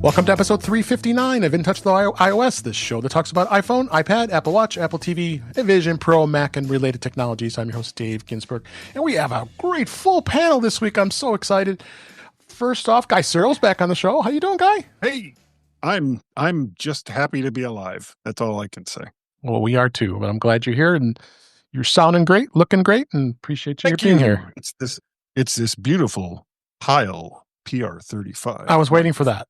Welcome to episode 359 of In Touch with iOS, this show that talks about iPhone, iPad, Apple Watch, Apple TV, Vision Pro, Mac, and related technologies. I'm your host, Dave Ginsburg, and we have a great full panel this week. I'm so excited. First off, Guy Searles back on the show. How you doing, Guy? Hey, I'm just happy to be alive. That's all I can say. Well, we are too, but I'm glad you're here, and you're sounding great, looking great, and appreciate you being here. It's this beautiful Pile PR35. I was waiting for that.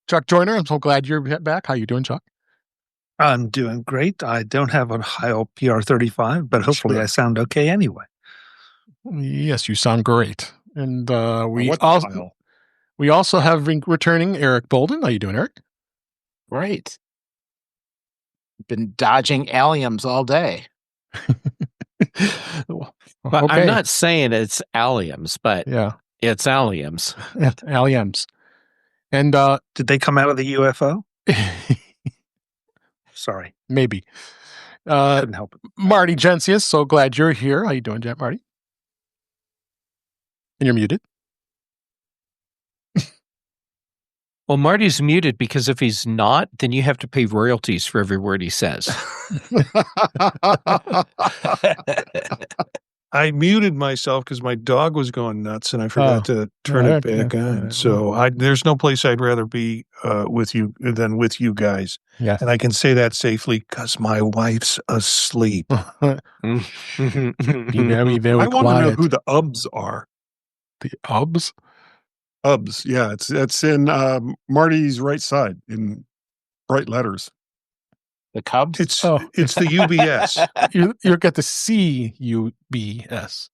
Chuck Joyner, I'm so glad you're back. How you doing, Chuck? I'm doing great. I don't have a Pile PR35, but hopefully I sound okay anyway. Yes, you sound great. And we also have returning Eric Bolden. How you doing, Eric? Great. Been dodging alliums all day. But okay. I'm not saying it's alliums, but yeah, it's alliums. Alliums. And did they come out of the UFO? Sorry. Maybe. Couldn't help it. Marty Jencius, so glad you're here. How you doing, Marty? And you're muted. Well, Marty's muted because if he's not, then you have to pay royalties for every word he says. I muted myself because my dog was going nuts and I forgot to turn it back on. So there's no place I'd rather be with you than with you guys. Yeah. And I can say that safely because my wife's asleep. Be very, very I want quiet. to know who the Ubs are. The Ubs? Ubs, yeah. It's in Marty's right side in bright letters. The Cubs? It's the UBS. You get the CUBS.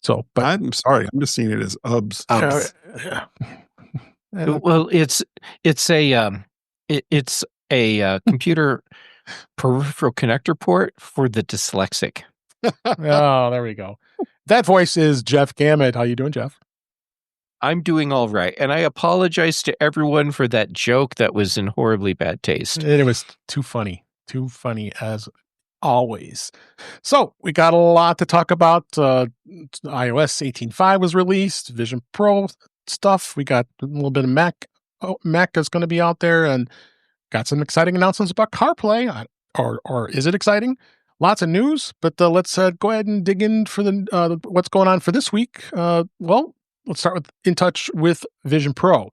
So, but I'm sorry, I'm just seeing it as Ubs. Well, it's a computer peripheral connector port for the dyslexic. Oh, there we go. That voice is Jeff Gamet. How you doing, Jeff? I'm doing all right. And I apologize to everyone for that joke that was in horribly bad taste. It was too funny as always. So we got a lot to talk about. iOS 18.5 was released, Vision Pro stuff. We got a little bit of Mac. Mac is going to be out there, and got some exciting announcements about CarPlay. Or is it exciting? Lots of news, but let's go ahead and dig in for the what's going on for this week. Let's start with In Touch with Vision Pro.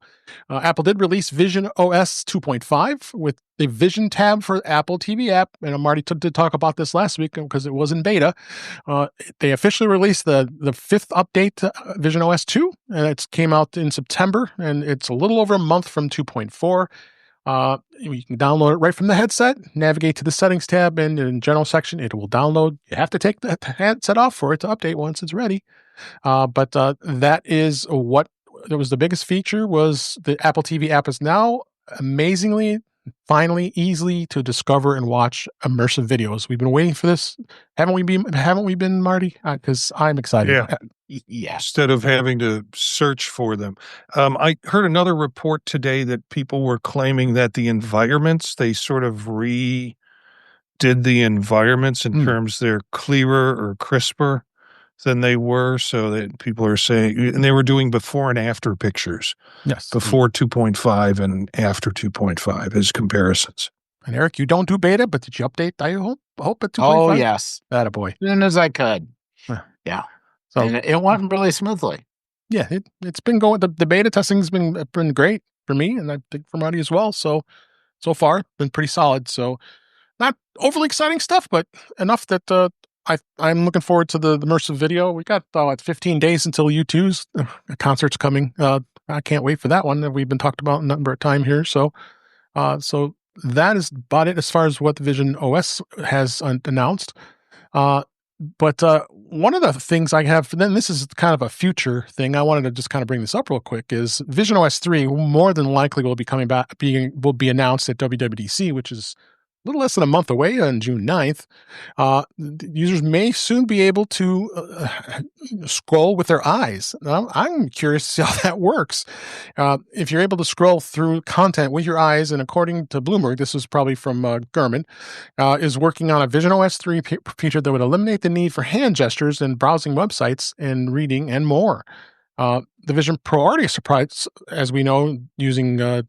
Apple did release visionOS 2.5 with the Vision tab for Apple TV app. And Marty did talk about this last week because it was in beta. They officially released the fifth update to visionOS 2, and it came out in September, and it's a little over a month from 2.4. You can download it right from the headset, navigate to the settings tab, and in general section, it will download. You have to take the headset off for it to update once it's ready. But that is what was the biggest feature was the Apple TV app is now amazingly, finally, easily to discover and watch immersive videos. We've been waiting for this. Haven't we been, Marty? Because I'm excited. Yeah. Yeah. Instead of having to search for them. I heard another report today that people were claiming that the environments, they sort of redid the environments in terms they're clearer or crisper than they were. So that people are saying, and they were doing before and after pictures. Yes. Before 2.5 and after 2.5 as comparisons. And Eric, you don't do beta, but did you update? I hope at 2.5? Oh, yes. Attaboy. As soon as I could. Yeah. So and it went really smoothly. Yeah, it's been going. The beta testing's been great for me, and I think for Marty as well. So far, been pretty solid. So not overly exciting stuff, but enough that I'm looking forward to the immersive video. We got 15 days until U2's concert's coming. I can't wait for that one that we've been talked about a number of times here. So that is about it as far as what the Vision OS has announced. But one of the things I have, then this is kind of a future thing. I wanted to just kind of bring this up real quick. Is visionOS 3 more than likely will be coming back, will be announced at WWDC, which is a little less than a month away on June 9th. Users may soon be able to scroll with their eyes. Now, I'm curious to see how that works. If you're able to scroll through content with your eyes, and according to Bloomberg, this was probably from Gamet, is working on a visionOS 3 feature that would eliminate the need for hand gestures in browsing websites and reading and more. The Vision Pro already surprised, as we know, using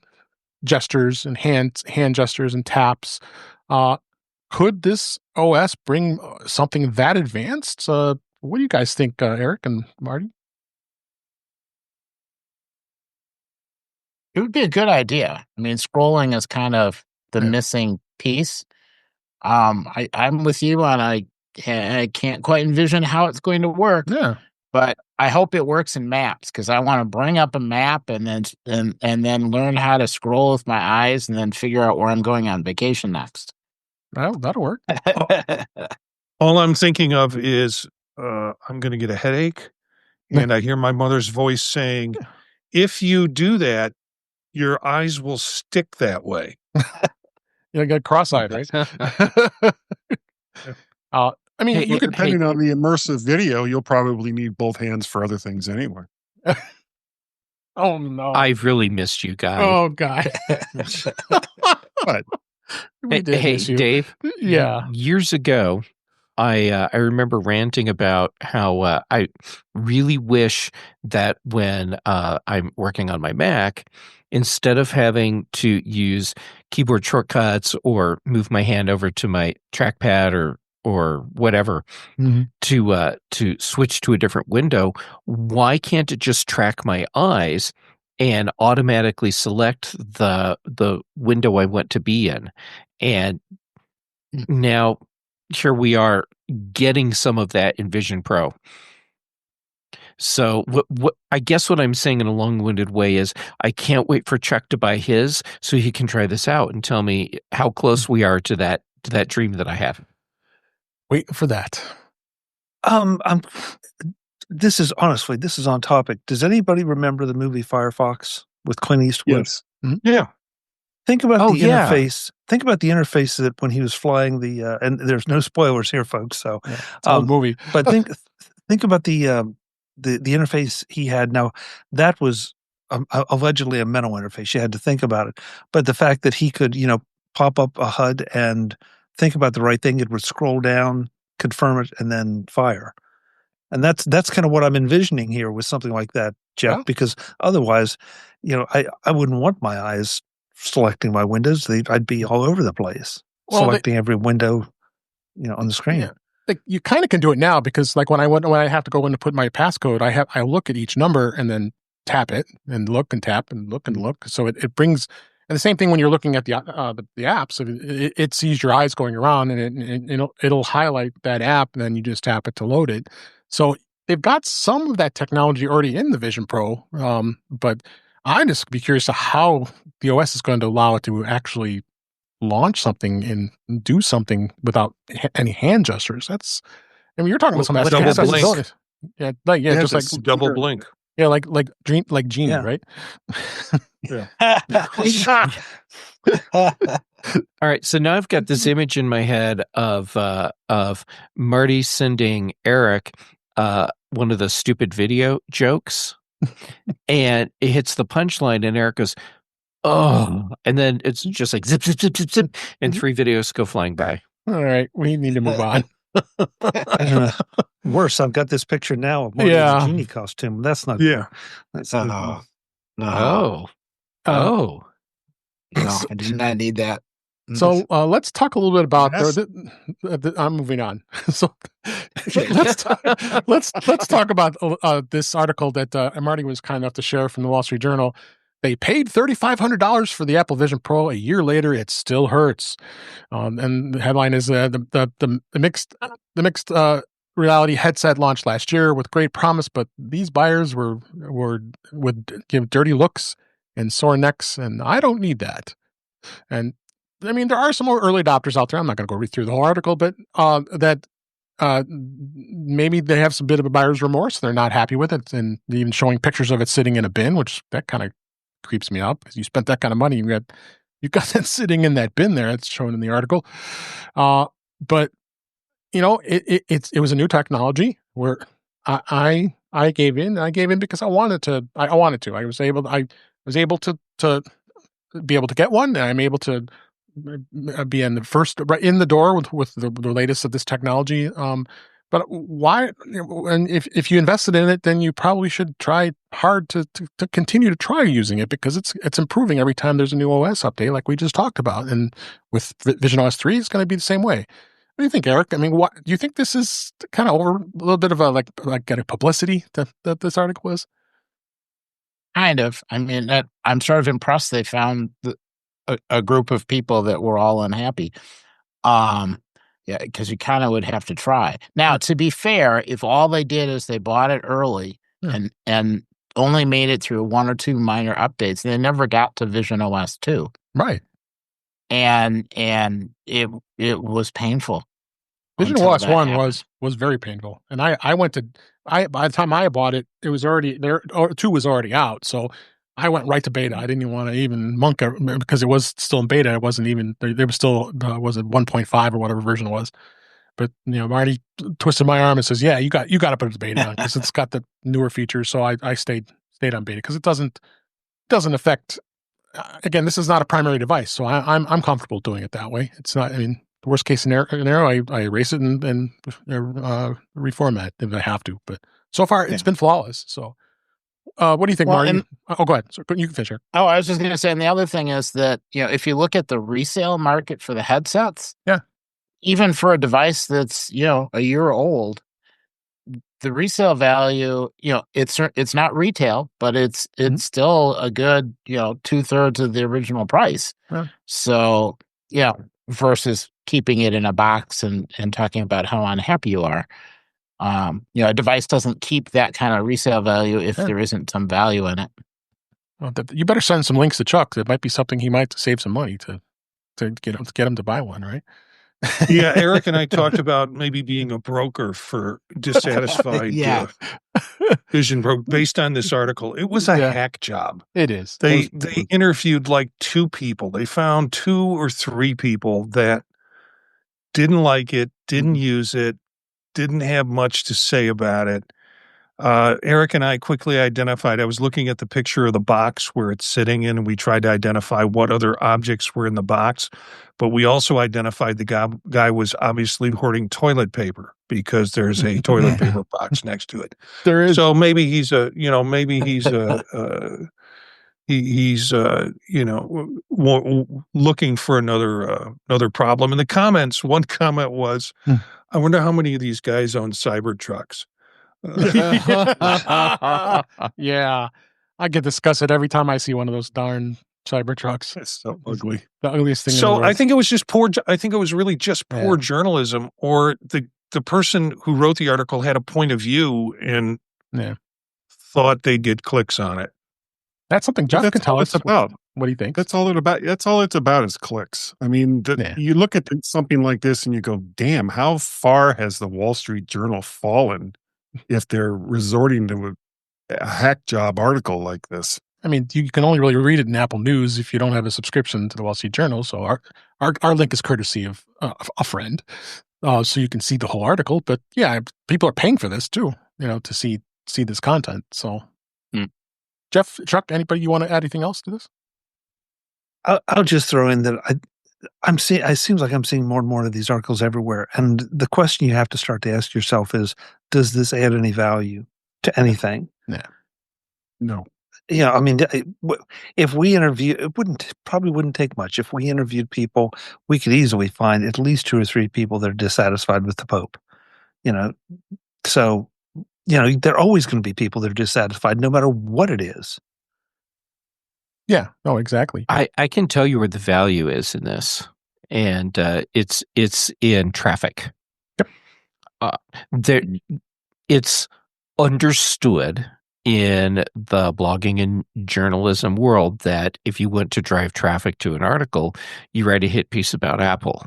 gestures and hand gestures and taps. Could this OS bring something that advanced? What do you guys think, Eric and Marty? It would be a good idea. I mean, scrolling is kind of the missing piece. I'm with you on I can't quite envision how it's going to work. Yeah. But I hope it works in maps because I want to bring up a map and then learn how to scroll with my eyes and then figure out where I'm going on vacation next. Well, that'll work. All I'm thinking of is I'm going to get a headache, and I hear my mother's voice saying, "If you do that, your eyes will stick that way." You get cross-eyed, right? I mean, you could depending on the immersive video, you'll probably need both hands for other things anyway. Oh no! I've really missed you guys. Oh God! But we did Hey, miss you. Dave. Yeah. Years ago, I remember ranting about how I really wish that when I'm working on my Mac, instead of having to use keyboard shortcuts or move my hand over to my trackpad or whatever to switch to a different window, why can't it just track my eyes and automatically select the window I want to be in? And now here we are getting some of that in Vision Pro. So what I guess what I'm saying in a long-winded way is I can't wait for Chuck to buy his so he can try this out and tell me how close we are to that dream that I have. Wait for that. This is on topic. Does anybody remember the movie Firefox with Clint Eastwood? yes, Yeah. Think about the yeah. interface. Think about the interface that when he was flying the and there's no spoilers here, folks. So, It's an old movie. but think about the interface he had. Now that was allegedly a mental interface. You had to think about it, but the fact that he could, pop up a HUD and think about the right thing, it would scroll down, confirm it, and then fire. And that's kind of what I'm envisioning here with something like that, Jeff. Yeah. Because otherwise, I wouldn't want my eyes selecting my windows. I'd be all over the place, selecting every window, on the screen. Yeah. Like you kind of can do it now because like when I have to go in to put my passcode, I look at each number and then tap it and look and tap and look and look. So it brings, and the same thing when you're looking at the apps, it sees your eyes going around and it'll highlight that app and then you just tap it to load it. So they've got some of that technology already in the Vision Pro, but I'd just be curious to how the OS is going to allow it to actually launch something and do something without any hand gestures. You're talking about some Double accessibility. Yeah, just like double blink. Yeah, like Genie, right? All right, so now I've got this image in my head of Marty sending Eric one of the stupid video jokes, and it hits the punchline, and Eric goes, "Oh," and then it's just like zip, zip, zip, zip, zip, and 3 videos go flying by. All right, we need to move on. Worse, I've got this picture now of Marty's genie costume. That's not yeah. That's No. Oh. No, I did not need that. So let's talk a little bit about. I'm moving on. So let's talk about this article that Marty was kind enough to share from the Wall Street Journal. They paid $3,500 for the Apple Vision Pro. A year later, it still hurts. And the headline is the mixed reality headset launched last year with great promise, but these buyers would give dirty looks and sore necks, and I don't need that. And I mean, there are some more early adopters out there. I'm not going to go read through the whole article, but that maybe they have some bit of a buyer's remorse. They're not happy with it, and even showing pictures of it sitting in a bin, which that kind of creeps me out because you spent that kind of money. You got that sitting in that bin there. It's shown in the article. But it was a new technology where I gave in. I gave in because I wanted to. I wanted to. I was able to be able to get one. And I'm able to be in the first right in the door with the latest of this technology. But why? And if you invested in it, then you probably should try hard to continue to try using it, because it's improving every time there's a new OS update, like we just talked about. And with visionOS 3, it's going to be the same way. What do you think, Eric? I mean, what do you think this is kind of over a little bit of a like a publicity that this article is? Kind of. I mean, I'm sort of impressed they found a group of people that were all unhappy. Yeah, because you kind of would have to try. Now, to be fair, if all they did is they bought it early and only made it through 1 or 2 minor updates, they never got to visionOS 2. Right. And it was painful. visionOS 1 was very painful. And I went to by the time I bought it, it was already there, or 2 was already out. So I went right to beta. I didn't even want to even monkey, because it was still in beta. It wasn't even, there was still, was it 1.5 or whatever version it was. But, Marty twisted my arm and says, yeah, you got to put it to beta on, because it's got the newer features. So I stayed on beta, because it doesn't affect, again, this is not a primary device. So I'm comfortable doing it that way. It's not, I mean, the worst case scenario, I erase it and reformat if I have to. But so far, it's been flawless. So, what do you think, Marty? Go ahead. So you can finish here. Oh, I was just going to say, and the other thing is that, if you look at the resale market for the headsets, even for a device that's, a year old, the resale value, it's not retail, but it's still a good, 2/3 of the original price. Yeah. So, versus keeping it in a box and talking about how unhappy you are. A device doesn't keep that kind of resale value if there isn't some value in it. Well, you better send some links to Chuck. That might be something he might save some money to get him to buy one, right? Yeah, Eric and I talked about maybe being a broker for dissatisfied Vision Pro based on this article. It was a hack job. It is. They interviewed like 2 people. They found 2 or 3 people that didn't like it, didn't use it, didn't have much to say about it. Eric and I quickly identified, I was looking at the picture of the box where it's sitting in, and we tried to identify what other objects were in the box. But we also identified the guy was obviously hoarding toilet paper, because there's a toilet paper box next to it. There is. So maybe he's looking for another problem. In the comments, one comment was, I wonder how many of these guys own Cybertrucks. Yeah, I get disgusted every time I see one of those darn Cybertrucks. It's so ugly. The ugliest thing. So I think it was just poor. I think it was really just poor journalism, or the person who wrote the article had a point of view and thought they'd get clicks on it. That's something Jeff can tell us about. What do you think? That's all it's about is clicks. I mean, you look at something like this and you go, damn, how far has the Wall Street Journal fallen if they're resorting to a hack job article like this? I mean, you can only really read it in Apple News if you don't have a subscription to the Wall Street Journal. So our link is courtesy of a friend, so you can see the whole article. But people are paying for this too, to see this content. So, Jeff, Chuck, anybody you want to add anything else to this? I'll just throw in that I'm seeing. It seems like I'm seeing more and more of these articles everywhere, and the question you have to start to ask yourself is: does this add any value to anything? No. I mean, if we interview, probably wouldn't take much. If we interviewed people, we could easily find at least 2 or 3 people that are dissatisfied with the Pope. So there are always going to be people that are dissatisfied, no matter what it is. Yeah. No, exactly. I can tell you where the value is in this, and it's in traffic. Yep. It's understood in the blogging and journalism world that if you want to drive traffic to an article, you write a hit piece about Apple.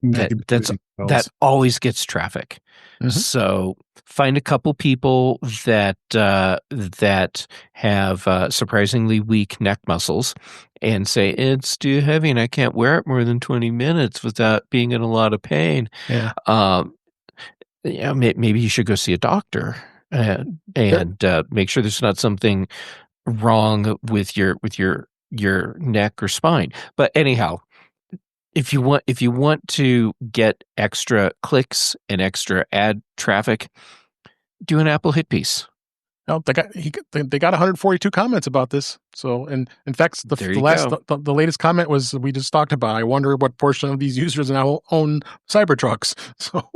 That always gets traffic. Mm-hmm. So find a couple people that have surprisingly weak neck muscles and say, it's too heavy and I can't wear it more than 20 minutes without being in a lot of pain. Yeah. Maybe you should go see a doctor and make sure there's not something wrong with your neck or spine. But anyhow, if you want to get extra clicks and extra ad traffic, do an Apple hit piece. No, they got 142 comments about this. So, and in fact, the latest comment was we just talked about. I wonder what portion of these users now own Cybertrucks. So,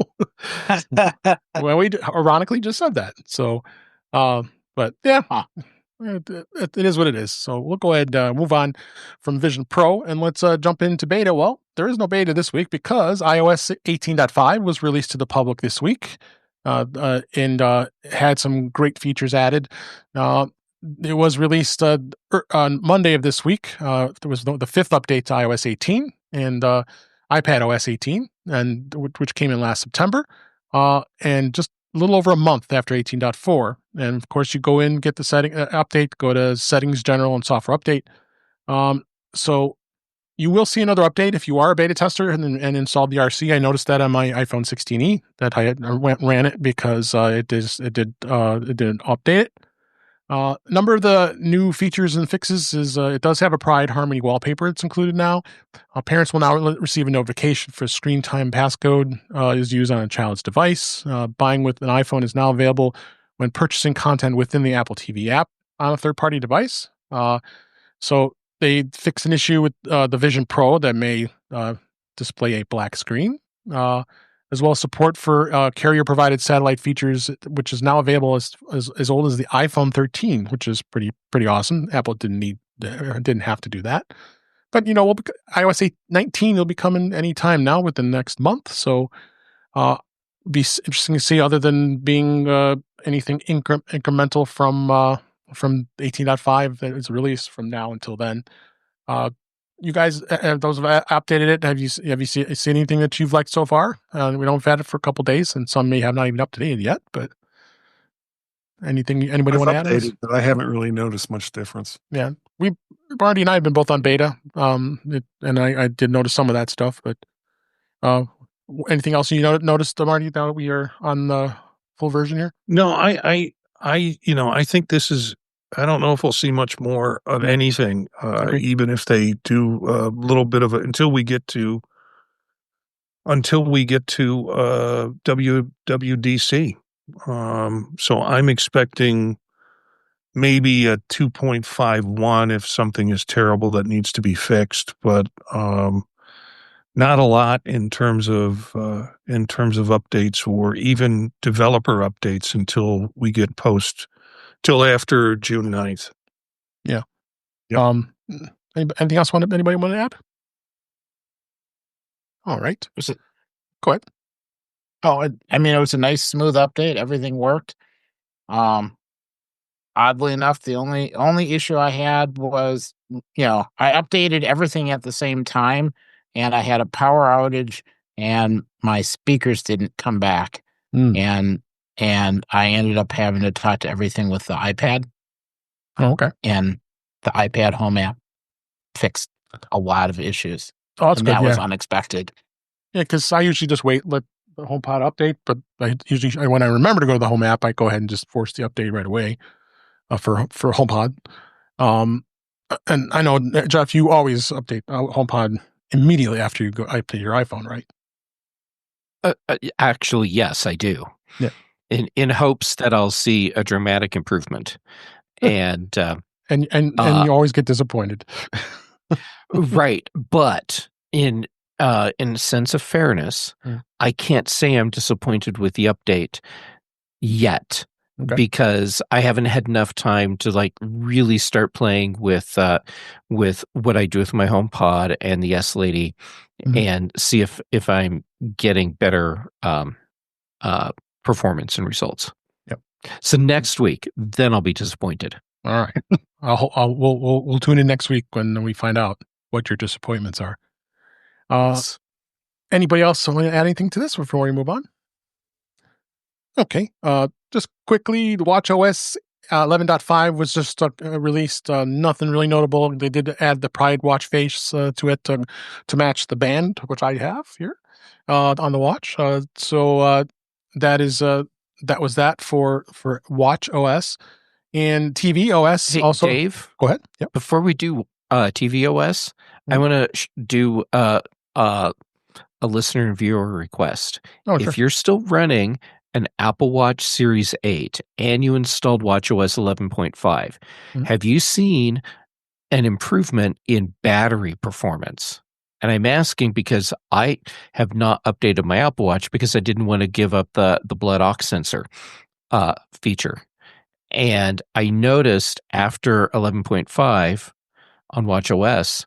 well, we ironically just said that. So, but yeah, it is what it is. So we'll go ahead and move on from Vision Pro and let's jump into beta. Well, there is no beta this week because iOS 18.5 was released to the public this week. And had some great features added. It was released on Monday of this week. There was the fifth update to iOS 18 and iPadOS 18, and which came in last September, and just a little over a month after 18.4. And of course, you go in, get the setting update, go to Settings, General, and Software Update. So you will see another update if you are a beta tester and installed the RC. I noticed that on my iPhone 16e that I ran it because it didn't update it. A number of the new features and fixes is it does have a Pride Harmony wallpaper that's included now. Parents will now receive a notification for screen time passcode is used on a child's device. Buying with an iPhone is now available when purchasing content within the Apple TV app on a third-party device. So they fixed an issue with the Vision Pro that may display a black screen, as well as support for carrier-provided satellite features, which is now available as old as the iPhone 13, which is pretty awesome. Apple didn't have to do that, but iOS 19 will be coming anytime now within the next month. So, be interesting to see. Other than being anything incremental from 18.5 that is released from now until then. You guys, those have updated it. Have you seen anything that you've liked so far? We don't have had it for a couple days, and some may have not even updated yet. But anybody want to add? But I haven't really noticed much difference. Yeah, Marty and I have been both on beta, and I did notice some of that stuff. But anything else you noticed, Marty, now that we are on the full version here? No, I think this is. I don't know if we'll see much more of anything, even if they do a little bit of it until we get to WWDC. So I'm expecting maybe a 2.51 if something is terrible that needs to be fixed, but not a lot in terms of updates or even developer updates until we get till after June 9th. Yeah. Yep. Anything else anybody want to add? All right. Go ahead. Oh, I mean, it was a nice, smooth update. Everything worked. Oddly enough, the only issue I had was, I updated everything at the same time, and I had a power outage, and my speakers didn't come back, and I ended up having to talk to everything with the iPad. Oh, okay. And the iPad Home app fixed a lot of issues. Oh, that's good. That was unexpected. Yeah, because I usually just let the HomePod update, but when I remember to go to the Home app, I go ahead and just force the update right away for HomePod. And I know, Jeff, you always update HomePod immediately after you go update your iPhone, right? Actually, yes, I do. Yeah. In hopes that I'll see a dramatic improvement, and you always get disappointed, right? But in sense of fairness, I can't say I'm disappointed with the update yet, because I haven't had enough time to really start playing with what I do with my HomePod and the S Lady, and see if I'm getting better performance and results. Yep. So next week, then I'll be disappointed. All right. We'll tune in next week when we find out what your disappointments are. Yes. Anybody else want to add anything to this before we move on? Okay. Just quickly, the watchOS 11.5 was just released. Nothing really notable. They did add the Pride watch face to it to match the band, which I have here on the watch. So that was that for watchOS. And tvOS also. Dave, go ahead. Yep. Before we do tvOS, I want to do a listener and viewer request. Oh, sure. If you're still running an Apple Watch Series 8 and you installed watchOS 11.5, have you seen an improvement in battery performance? And I'm asking because I have not updated my Apple Watch because I didn't want to give up the blood ox sensor feature. And I noticed after 11.5 on watchOS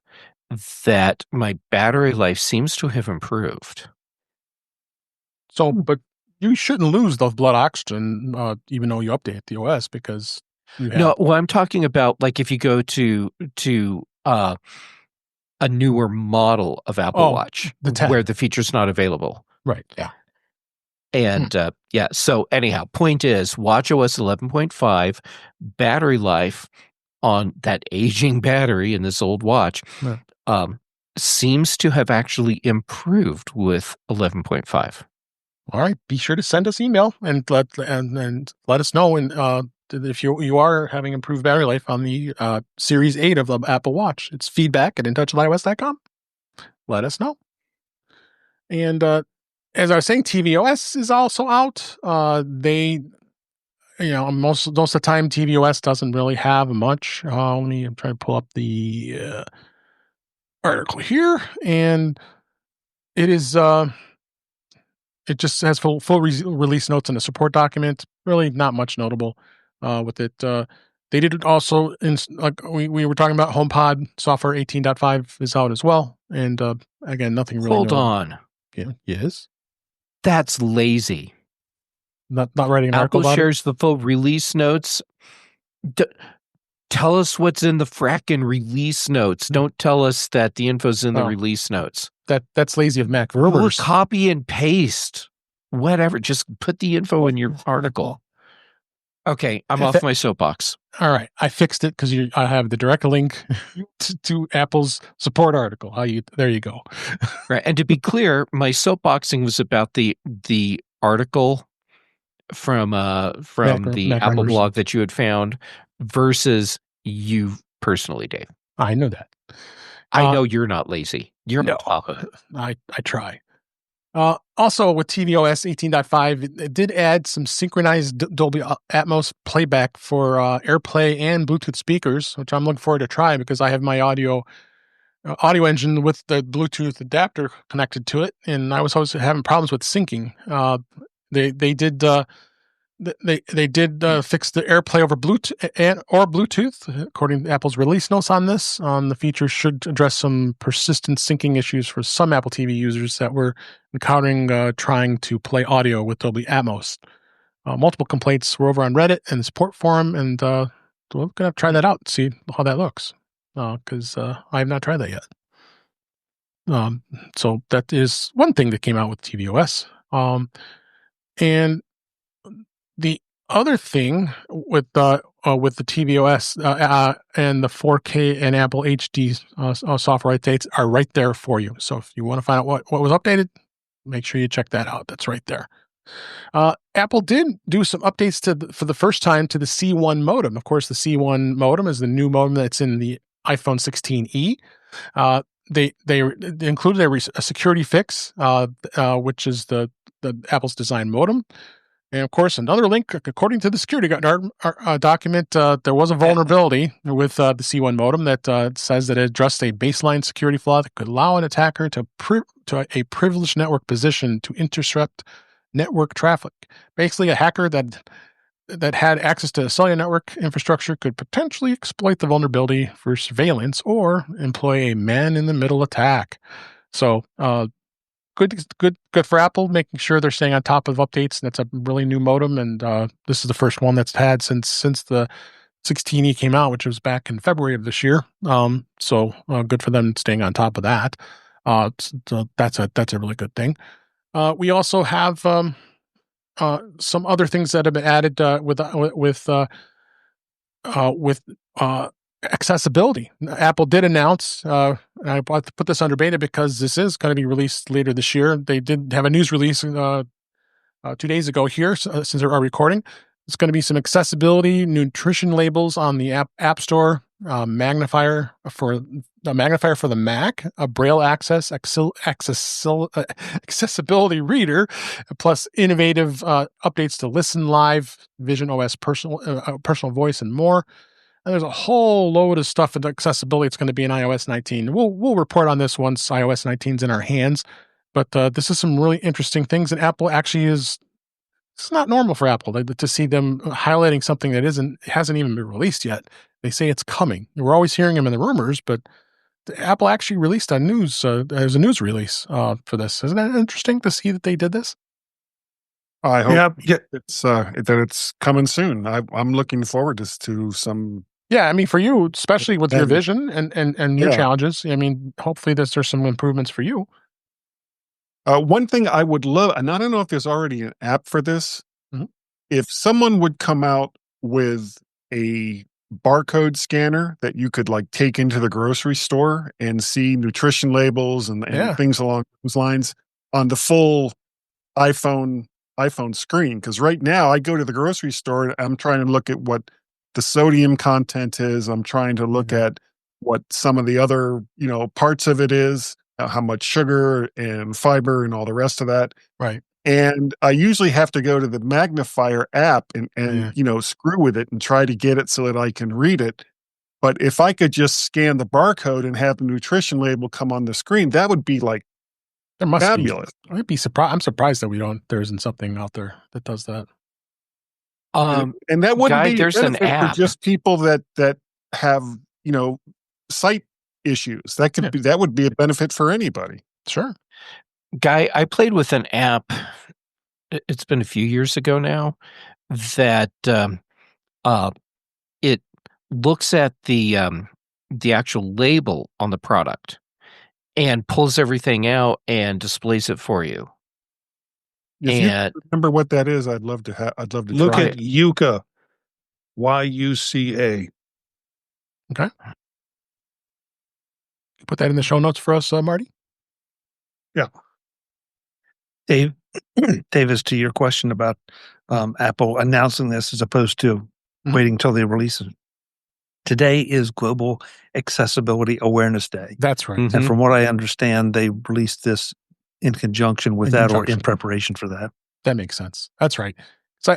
that my battery life seems to have improved. So, but you shouldn't lose the blood oxygen, even though you update the OS, because you have. No, well, I'm talking about like if you go to a newer model of Apple Watch the 10. where the feature's not available. Right. Yeah. And so anyhow, point is watchOS 11.5 battery life on that aging battery in this old watch seems to have actually improved with 11.5. All right. Be sure to send us email and let us know if you are having improved battery life on the Series 8 of the Apple Watch. It's feedback@intouchwithios.com. Let us know. And as I was saying, tvOS is also out. Most of the time, tvOS doesn't really have much. I'm trying to pull up the article here, and it is. It just has full release notes and a support document. Really, not much notable with it. They did also like we were talking about. HomePod software 18.5 is out as well, and again, nothing really. Hold notable. on. Yeah. Yes. That's lazy. Not writing an article Apple about shares the full release notes. Tell us what's in the fracking release notes. Don't tell us that the info's in the release notes. That's lazy of Mac Or rumors. copy and paste. Whatever. Just put the info in your article. Okay, I'm off my soapbox. All right, I fixed it because I have the direct link to Apple's support article. There you go. Right, and to be clear, my soapboxing was about the article from the Mac Apple rumors. blog that you had found versus you personally, Dave. I know that. I know you're not lazy. You're on top of it. I try. Also, with tvOS 18.5, it did add some synchronized Dolby Atmos playback for AirPlay and Bluetooth speakers, which I'm looking forward to try because I have my audio engine with the Bluetooth adapter connected to it, and I was always having problems with syncing. They did fix the AirPlay over Bluetooth, according to Apple's release notes on this. The feature should address some persistent syncing issues for some Apple TV users that were encountering trying to play audio with Dolby Atmos. Multiple complaints were over on Reddit and the support forum, and we're going to try that out and see how that looks, because I have not tried that yet. So that is one thing that came out with tvOS. And the other thing with the tvOS and the 4K and Apple HD software updates are right there for you. So if you want to find out what was updated, make sure you check that out. That's right there. Apple did do some updates for the first time to the C1 modem. Of course, the C1 modem is the new modem that's in the iPhone 16e. They included a security fix, which is the Apple's design modem. And of course, another link, according to the security document, there was a vulnerability with the C1 modem that says that it addressed a baseline security flaw that could allow an attacker to a privileged network position to intercept network traffic. Basically, a hacker that had access to a cellular network infrastructure could potentially exploit the vulnerability for surveillance or employ a man-in-the-middle attack. So, Good for Apple, making sure they're staying on top of updates. That's a really new modem, and this is the first one that's had since the 16e came out, which was back in February of this year. So good for them staying on top of that. So that's a really good thing. We also have some other things that have been added with accessibility. Apple did announce, and I put this under beta because this is going to be released later this year. They did have a news release 2 days ago here, since they're recording. It's going to be some accessibility, nutrition labels on the App Store, magnifier for the Mac, a Braille accessibility reader, plus innovative updates to Listen Live, visionOS personal voice, and more. And there's a whole load of stuff in accessibility. It's going to be in iOS 19. We'll report on this once iOS 19 is in our hands. But this is some really interesting things, and Apple actually is. It's not normal for Apple to see them highlighting something that hasn't even been released yet. They say it's coming. We're always hearing them in the rumors, but Apple actually released a news. There's a news release for this. Isn't that interesting to see that they did this? I hope it's that it's coming soon. I'm looking forward to some. Yeah, I mean, for you, especially with your vision and your challenges. I mean, hopefully there's some improvements for you. One thing I would love, and I don't know if there's already an app for this, if someone would come out with a barcode scanner that you could like take into the grocery store and see nutrition labels and things along those lines on the full iPhone screen. Because right now I go to the grocery store and I'm trying to look at what the sodium content is. I'm trying to look at what some of the other, parts of it is. How much sugar and fiber and all the rest of that. Right. And I usually have to go to the magnifier app and screw with it and try to get it so that I can read it. But if I could just scan the barcode and have the nutrition label come on the screen, that would be like fabulous. I'd be surprised. I'm surprised that there isn't something out there that does that. And that wouldn't be there's an app for just people that have, sight issues. That would be a benefit for anybody. Sure. Guy, I played with an app. It's been a few years ago now that it looks at the actual label on the product and pulls everything out and displays it for you. If you remember what that is, I'd love to look try at Yuka, YUCA. Okay. Put that in the show notes for us, Marty. Yeah. Dave, as to your question about Apple announcing this as opposed to waiting until they release it. Today is Global Accessibility Awareness Day. That's right. And from what I understand, they released this in conjunction with or in preparation for that. That makes sense. That's right. So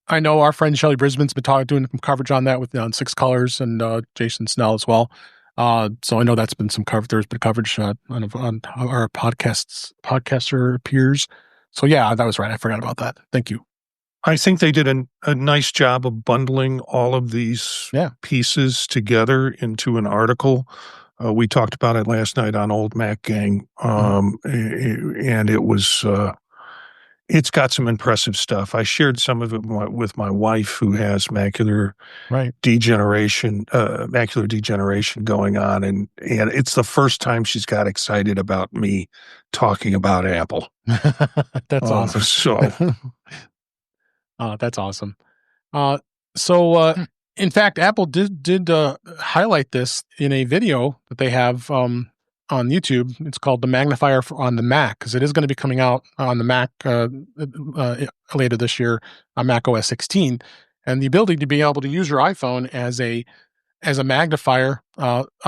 I know our friend Shelley Brisbane's been doing some coverage on that with on Six Colors and Jason Snell as well. So I know that's been there's been coverage on our podcaster peers. So yeah, that was right. I forgot about that. Thank you. I think they did a nice job of bundling all of these pieces together into an article. We talked about it last night on Old Mac Gang, and it was it's got some impressive stuff. I shared some of it with my wife, who has macular degeneration going on, and it's the first time she's got excited about me talking about Apple. That's awesome. So, that's awesome. In fact, Apple did highlight this in a video that they have on YouTube. It's called the magnifier on the Mac, because it is going to be coming out on the Mac later this year on macOS 16, and the ability to be able to use your iPhone as a magnifier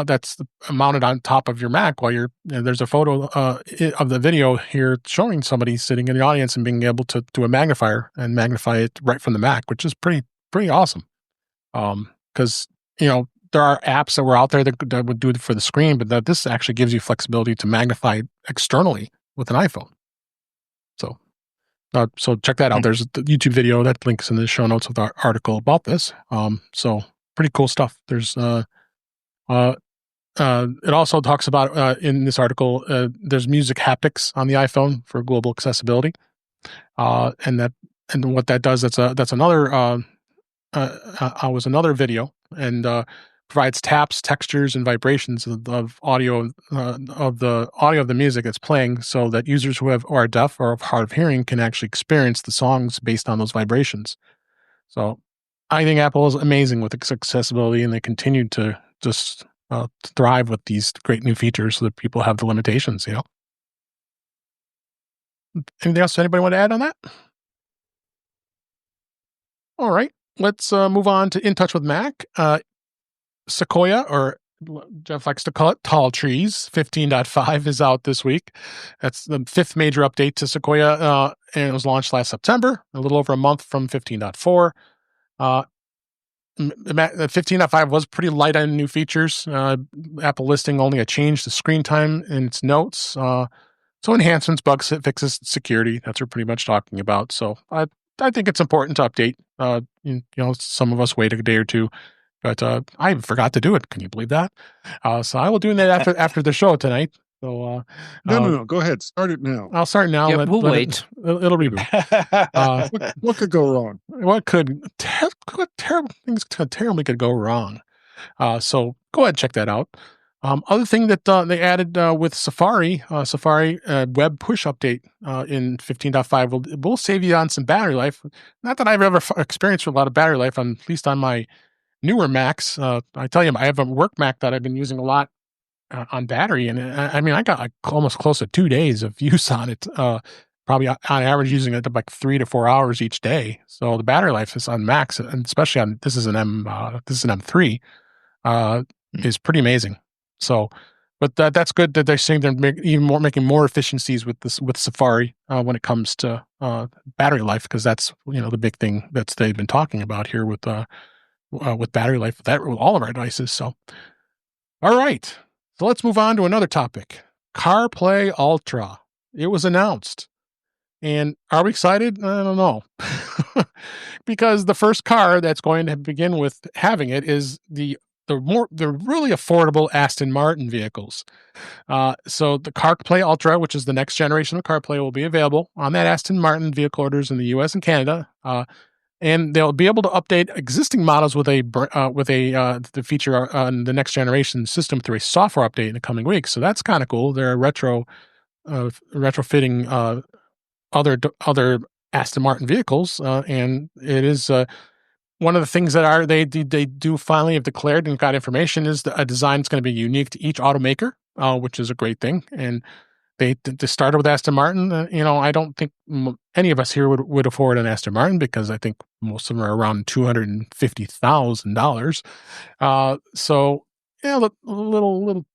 that's mounted on top of your Mac while there's a photo of the video here showing somebody sitting in the audience and being able to do a magnifier and magnify it right from the Mac, which is pretty awesome. Because there are apps that were out there that would do it for the screen, but this actually gives you flexibility to magnify externally with an iPhone. So check that out. There's a YouTube video that links in the show notes of our article about this. So pretty cool stuff. There's it also talks about in this article there's music haptics on the iPhone for global accessibility, and what that does, that's another was another video, and provides taps, textures, and vibrations of audio of the music that's playing, so that users who are deaf or hard of hearing can actually experience the songs based on those vibrations. So I think Apple is amazing with accessibility, and they continue to just thrive with these great new features so that people have the limitations. Anything else anybody want to add on that? All right. Let's move on to In Touch with Mac. Sequoia, or Jeff likes to call it Tall Trees, 15.5 is out this week. That's the fifth major update to Sequoia, and it was launched last September, a little over a month from 15.4. The 15.5 was pretty light on new features. Apple listing only a change to screen time in its notes. So enhancements, bug fixes, security, that's what we're pretty much talking about. So I think it's important to update. Some of us wait a day or two. But I forgot to do it. Can you believe that? So I will do that after the show tonight. So no. Go ahead. Start it now. I'll start now. Yeah, we'll wait. It'll reboot. What could go wrong? What terrible things terribly could go wrong? So go ahead and check that out. Other thing that they added with Safari web push update in 15.5 will save you on some battery life. Not that I've ever experienced a lot of battery life, at least on my newer Macs. I tell you, I have a work Mac that I've been using a lot on battery, and I got like almost close to 2 days of use on it. Probably on average using it like 3 to 4 hours each day. So the battery life is on Macs, and especially on this is an M3, is pretty amazing. So, but that's good that they're saying they're making more efficiencies with Safari when it comes to battery life, because that's the big thing that they've been talking about here with battery life, with all of our devices. So, all right. So let's move on to another topic. CarPlay Ultra. It was announced. And are we excited? I don't know. Because the first car that's going to begin with having it is the really affordable Aston Martin vehicles. So the CarPlay Ultra, which is the next generation of CarPlay, will be available on that Aston Martin vehicle orders in the US and Canada. And they'll be able to update existing models with the feature on the next generation system through a software update in the coming weeks. So that's kind of cool. They're retrofitting other Aston Martin vehicles, and it is one of the things that they do finally have declared and got information is that a design is going to be unique to each automaker, which is a great thing. And they started with Aston Martin. I don't think any of us here would afford an Aston Martin, because I think most of them are around $250,000. So yeah, a little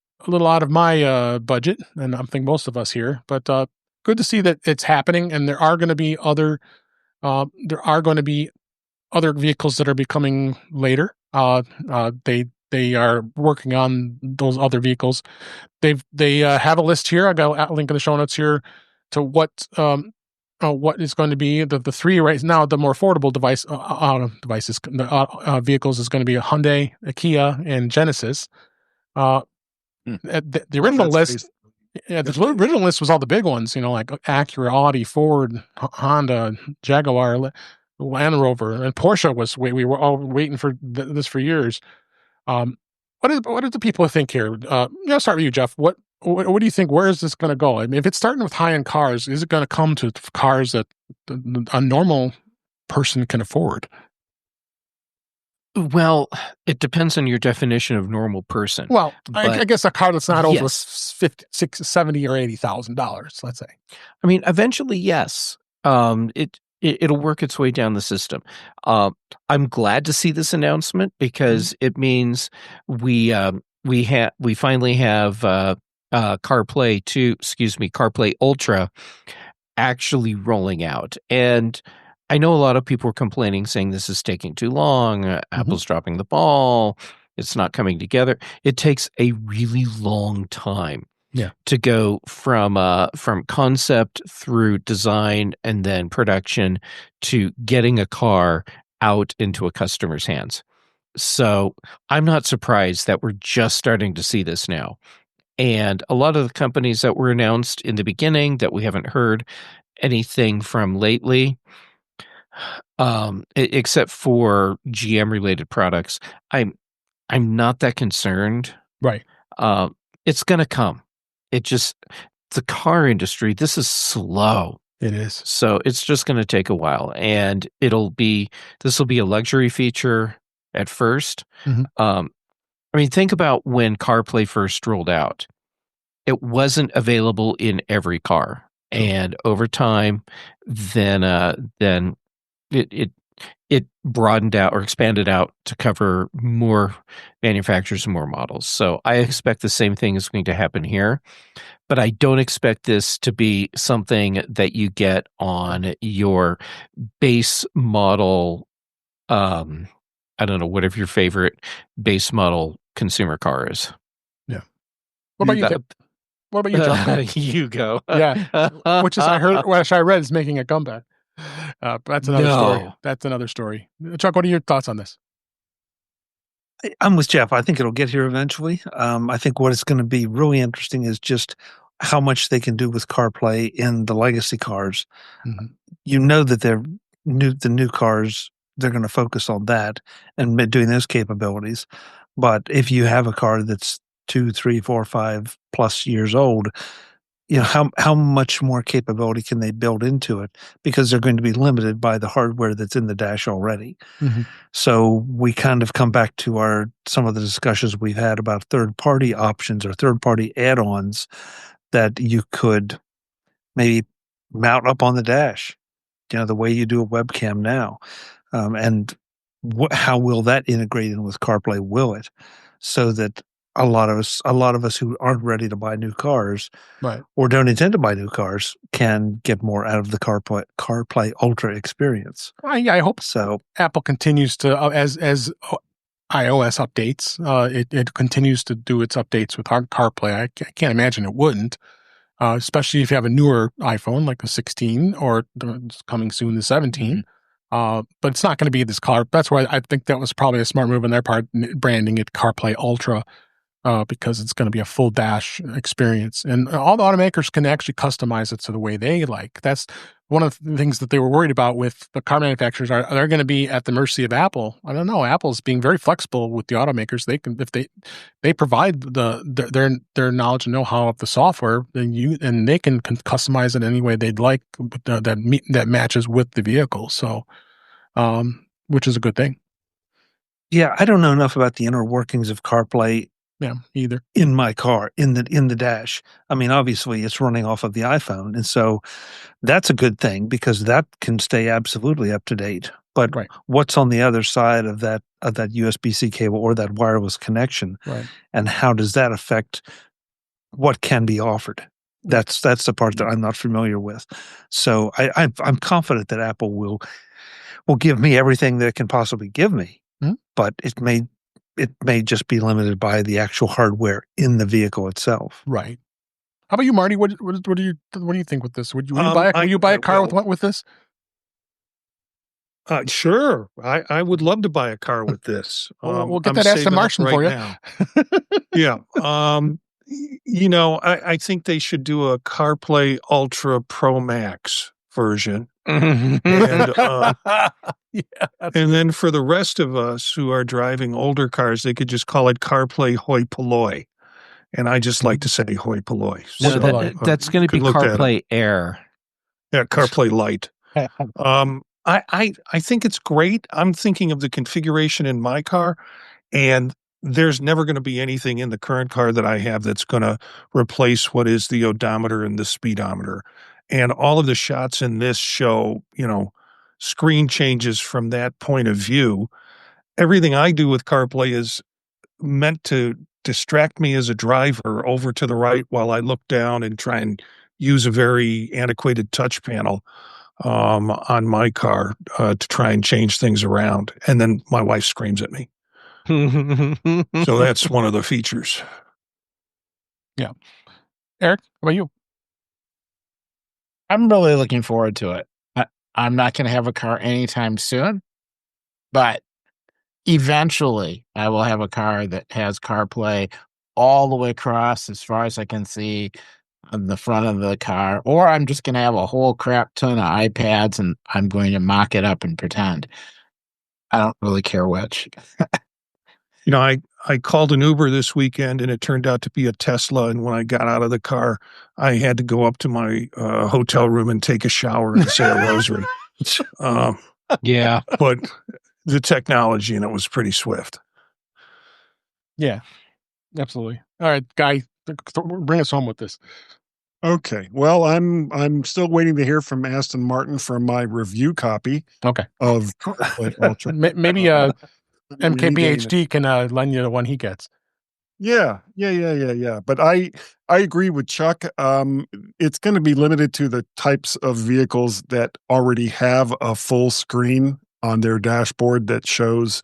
out of my budget, and I think most of us here. But good to see that it's happening, and there are going to be other vehicles that are becoming later. They are working on those other vehicles. They have a list here. I got a link in the show notes here to what is going to be the three right now. The more affordable vehicles is going to be a Hyundai, a Kia, and Genesis. The original list. Yeah, the original list was all the big ones, like Acura, Audi, Ford, Honda, Jaguar, Land Rover, and Porsche was. We were all waiting for this for years. What do the people think here? I'll start with you, Jeff. What do you think? Where is this going to go? I mean, if it's starting with high-end cars, is it going to come to cars that a normal person can afford? Well, it depends on your definition of normal person. Well, I guess a car that's not over $50, $60, $70, or $80,000, let's say. I mean, eventually, yes. It'll work its way down the system. I'm glad to see this announcement, because it means we finally have CarPlay Ultra actually rolling out. And I know a lot of people are complaining, saying this is taking too long. Apple's dropping the ball. It's not coming together. It takes a really long time. Yeah. To go from concept through design and then production to getting a car out into a customer's hands. So I'm not surprised that we're just starting to see this now. And a lot of the companies that were announced in the beginning that we haven't heard anything from lately, except for GM related products, I'm not that concerned. Right. It's going to come. The car industry, this is slow. It is. So it's just going to take a while, and this will be a luxury feature at first. I mean, think about when CarPlay first rolled out. It wasn't available in every car, and over time, then it it broadened out or expanded out to cover more manufacturers and more models. So I expect the same thing is going to happen here, but I don't expect this to be something that you get on your base model. I don't know, whatever your favorite base model consumer car is. Yeah. What about you, Tim? What about you, John? You go. Yeah. Which I read is making a comeback. But that's another story. That's another story. Chuck, what are your thoughts on this? I'm with Jeff. I think it'll get here eventually. I think what is going to be really interesting is just how much they can do with CarPlay in the legacy cars. Mm-hmm. You know that the new cars, they're going to focus on that and doing those capabilities. But if you have a car that's 2, 3, 4, 5 plus years old, you know, how much more capability can they build into it, because they're going to be limited by the hardware that's in the dash already. Mm-hmm. So we kind of come back to some of the discussions we've had about third-party options or third-party add-ons that you could maybe mount up on the dash, you know, the way you do a webcam now. And how will that integrate in with CarPlay? Will it? So that a lot of us who aren't ready to buy new cars, right, or don't intend to buy new cars, can get more out of the CarPlay Ultra experience. I hope so. Apple continues to as iOS updates. It continues to do its updates with CarPlay. I can't imagine it wouldn't, especially if you have a newer iPhone like the 16 or coming soon the 17. But it's not going to be this car. That's why I think that was probably a smart move on their part, branding it CarPlay Ultra. Because it's going to be a full dash experience. And all the automakers can actually customize it to the way they like. That's one of the things that they were worried about with the car manufacturers. Are they going to be at the mercy of Apple? I don't know. Apple's being very flexible with the automakers. They can, if they provide their knowledge and know-how of the software, then they can customize it any way they'd like that matches with the vehicle. So, which is a good thing. Yeah, I don't know enough about the inner workings of CarPlay. Yeah, either. In my car, in the dash. I mean, obviously it's running off of the iPhone, and so that's a good thing because that can stay absolutely up to date. But what's on the other side of that USB-C cable or that wireless connection, and how does that affect what can be offered? That's the part that I'm not familiar with. So I'm confident that Apple will give me everything that it can possibly give me, but it may just be limited by the actual hardware in the vehicle itself. Right. How about you, Marty? What do you think with this? Would you buy a car with this? Sure. I would love to buy a car with this. We'll get that Aston Martin for you. Now. Yeah. You know, I think they should do a CarPlay Ultra Pro Max version. And then for the rest of us who are driving older cars, they could just call it CarPlay Hoi Polloi. And I just like to say Hoi Polloi. So that's going to be CarPlay Air. Yeah, CarPlay Light. I think it's great. I'm thinking of the configuration in my car, and there's never going to be anything in the current car that I have that's going to replace what is the odometer and the speedometer. And all of the shots in this show, you know, screen changes from that point of view. Everything I do with CarPlay is meant to distract me as a driver over to the right while I look down and try and use a very antiquated touch panel on my car to try and change things around. And then my wife screams at me. So that's one of the features. Yeah. Eric, how about you? I'm really looking forward to it. I'm not going to have a car anytime soon, but eventually I will have a car that has CarPlay all the way across as far as I can see on the front of the car, or I'm just going to have a whole crap ton of iPads and I'm going to mock it up and pretend. I don't really care which. You know, I called an Uber this weekend and it turned out to be a Tesla. And when I got out of the car, I had to go up to my hotel room and take a shower and say a rosary. Yeah. But the technology in it was pretty swift. Yeah, absolutely. All right, Guy, bring us home with this. Okay. Well, I'm still waiting to hear from Aston Martin for my review copy Okay. of CarPlay Ultra. Maybe Really getting it. MKBHD can lend you the one he gets. Yeah. But I agree with Chuck. It's going to be limited to the types of vehicles that already have a full screen on their dashboard that shows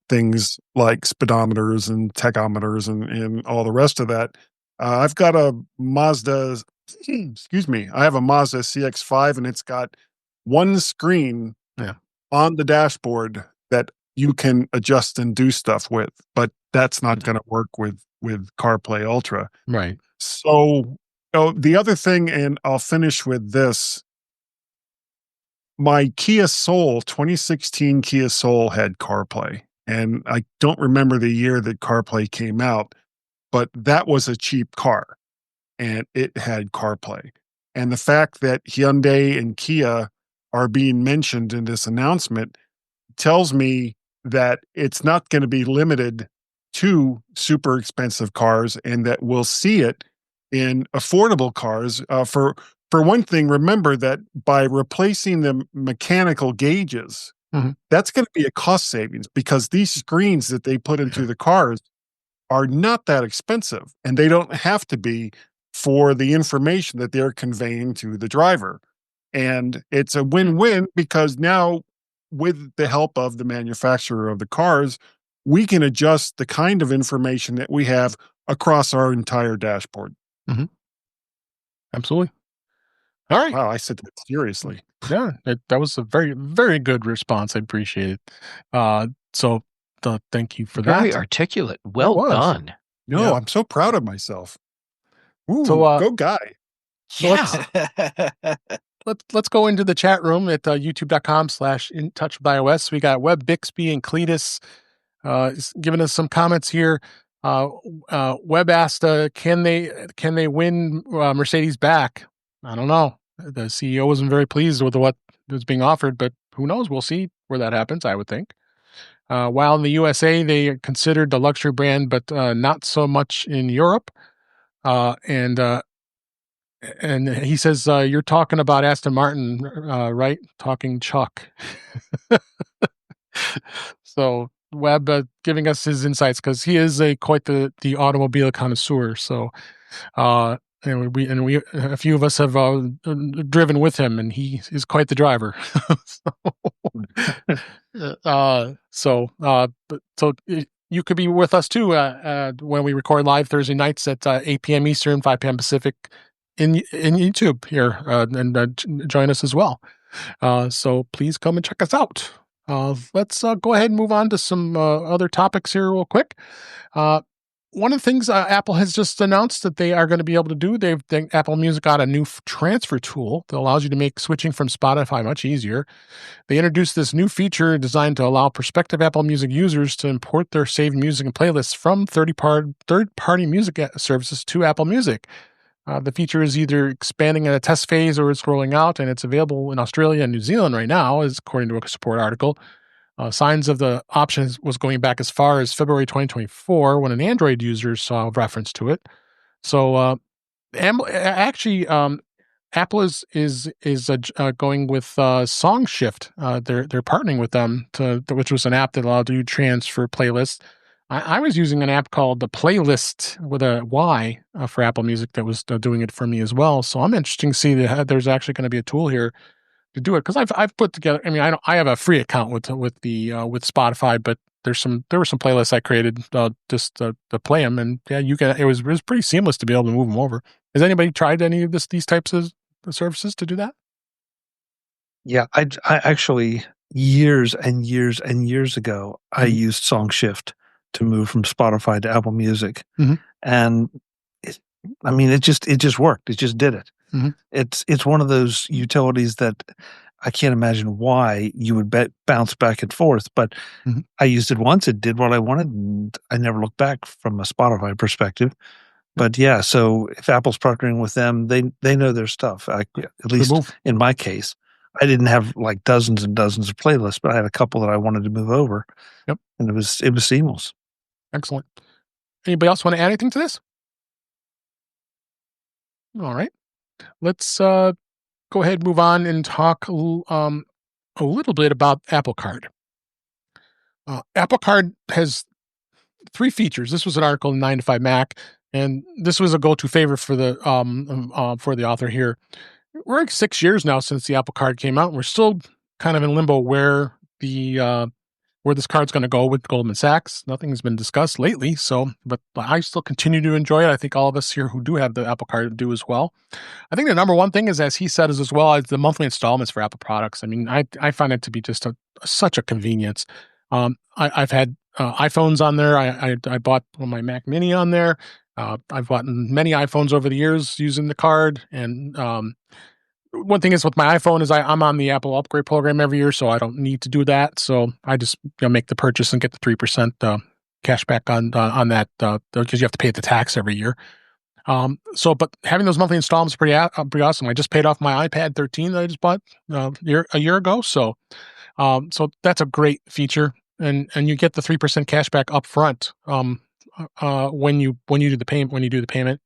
things like speedometers and tachometers and all the rest of that. I've got a Mazda, excuse me, I have a Mazda CX-5 and it's got one screen Yeah. on the dashboard that you can adjust and do stuff with, but that's not going to work with CarPlay Ultra. Right. So, the other thing, and I'll finish with this. My Kia Soul, 2016 Kia Soul had CarPlay, and I don't remember the year that CarPlay came out, but that was a cheap car, and it had CarPlay. And the fact that Hyundai and Kia are being mentioned in this announcement tells me that it's not going to be limited to super expensive cars, and that we'll see it in affordable cars. For one thing, remember that by replacing the mechanical gauges, that's going to be a cost savings, because these screens that they put into the cars are not that expensive, and they don't have to be for the information that they're conveying to the driver. And it's a win-win, because now, with the help of the manufacturer of the cars, we can adjust the kind of information that we have across our entire dashboard. Absolutely. All right. Wow, I said that seriously. Yeah, that was a very, very good response. I appreciate it. So thank you for that. Very articulate. Well done. No, Yeah. I'm so proud of myself. Ooh, So, go guy. Yeah. Let's go into the chat room at youtube.com/intouchwithiOS. We got Web Bixby and Cletus is giving us some comments here. Web asked, can they win Mercedes back? I don't know. The CEO wasn't very pleased with what was being offered, but who knows? We'll see where that happens, I would think. While in the USA, they are considered the luxury brand, but not so much in Europe. And he says, you're talking about Aston Martin, right? Talking Chuck. So Webb giving us his insights, because he is quite the automobile connoisseur. So, and we a few of us have driven with him, and he is quite the driver. So you could be with us too when we record live Thursday nights at 8 p.m. Eastern, 5 p.m. Pacific in YouTube here, and join us as well. So please come and check us out. Let's go ahead and move on to some other topics here real quick. One of the things Apple has just announced that they are going to be able to do, Apple Music got a new transfer tool that allows you to make switching from Spotify much easier. They introduced this new feature designed to allow prospective Apple Music users to import their saved music and playlists from third-party music services to Apple Music. The feature is either expanding in a test phase or it's rolling out, and it's available in Australia and New Zealand right now, as according to a support article. Signs of the options was going back as far as February 2024, when an Android user saw reference to it. So actually, Apple is going with SongShift. They're partnering with them, which was an app that allowed you to transfer playlists. I was using an app called the Playlist with a Y for Apple Music that was doing it for me as well. So I'm interested to see that there's actually going to be a tool here to do it, because I've put together. I mean, I have a free account with Spotify, but there were some playlists I created just to play them, and yeah, it was pretty seamless to be able to move them over. Has anybody tried any of these types of services to do that? Yeah, I actually, years and years and years ago, I used SongShift to move from Spotify to Apple Music, and it just worked. It just did it. It's one of those utilities that I can't imagine why you would bounce back and forth, but I used it once. It did what I wanted, and I never looked back from a Spotify perspective. But yeah, so if Apple's partnering with them, they know their stuff. At least in my case, I didn't have like dozens and dozens of playlists, but I had a couple that I wanted to move over. Yep, and it was seamless. Excellent. Anybody else want to add anything to this? All right. let's go ahead and move on and talk a little bit about Apple Card. Apple Card has 3 features. This was an article in 9 to 5 Mac, and this was a go-to favorite for the author here. We're like 6 years now since the Apple Card came out, and we're still kind of in limbo where this card's going to go with Goldman Sachs. Nothing has been discussed lately, but I still continue to enjoy it. I think all of us here who do have the Apple Card do as well. I think the number one thing is, as he said, is as well as the monthly installments for Apple products. I mean, I find it to be just such a convenience. I've had iPhones on there. I bought my Mac Mini on there. I've bought many iPhones over the years using the card. And one thing is with my iPhone is I'm on the Apple upgrade program every year, so I don't need to do that. So I just make the purchase and get the 3% cash back on that because you have to pay the tax every year. But having those monthly installments is pretty awesome. I just paid off my iPad 13 that I just bought a year ago. So that's a great feature. And you get the 3% cash back up front when you do the payment.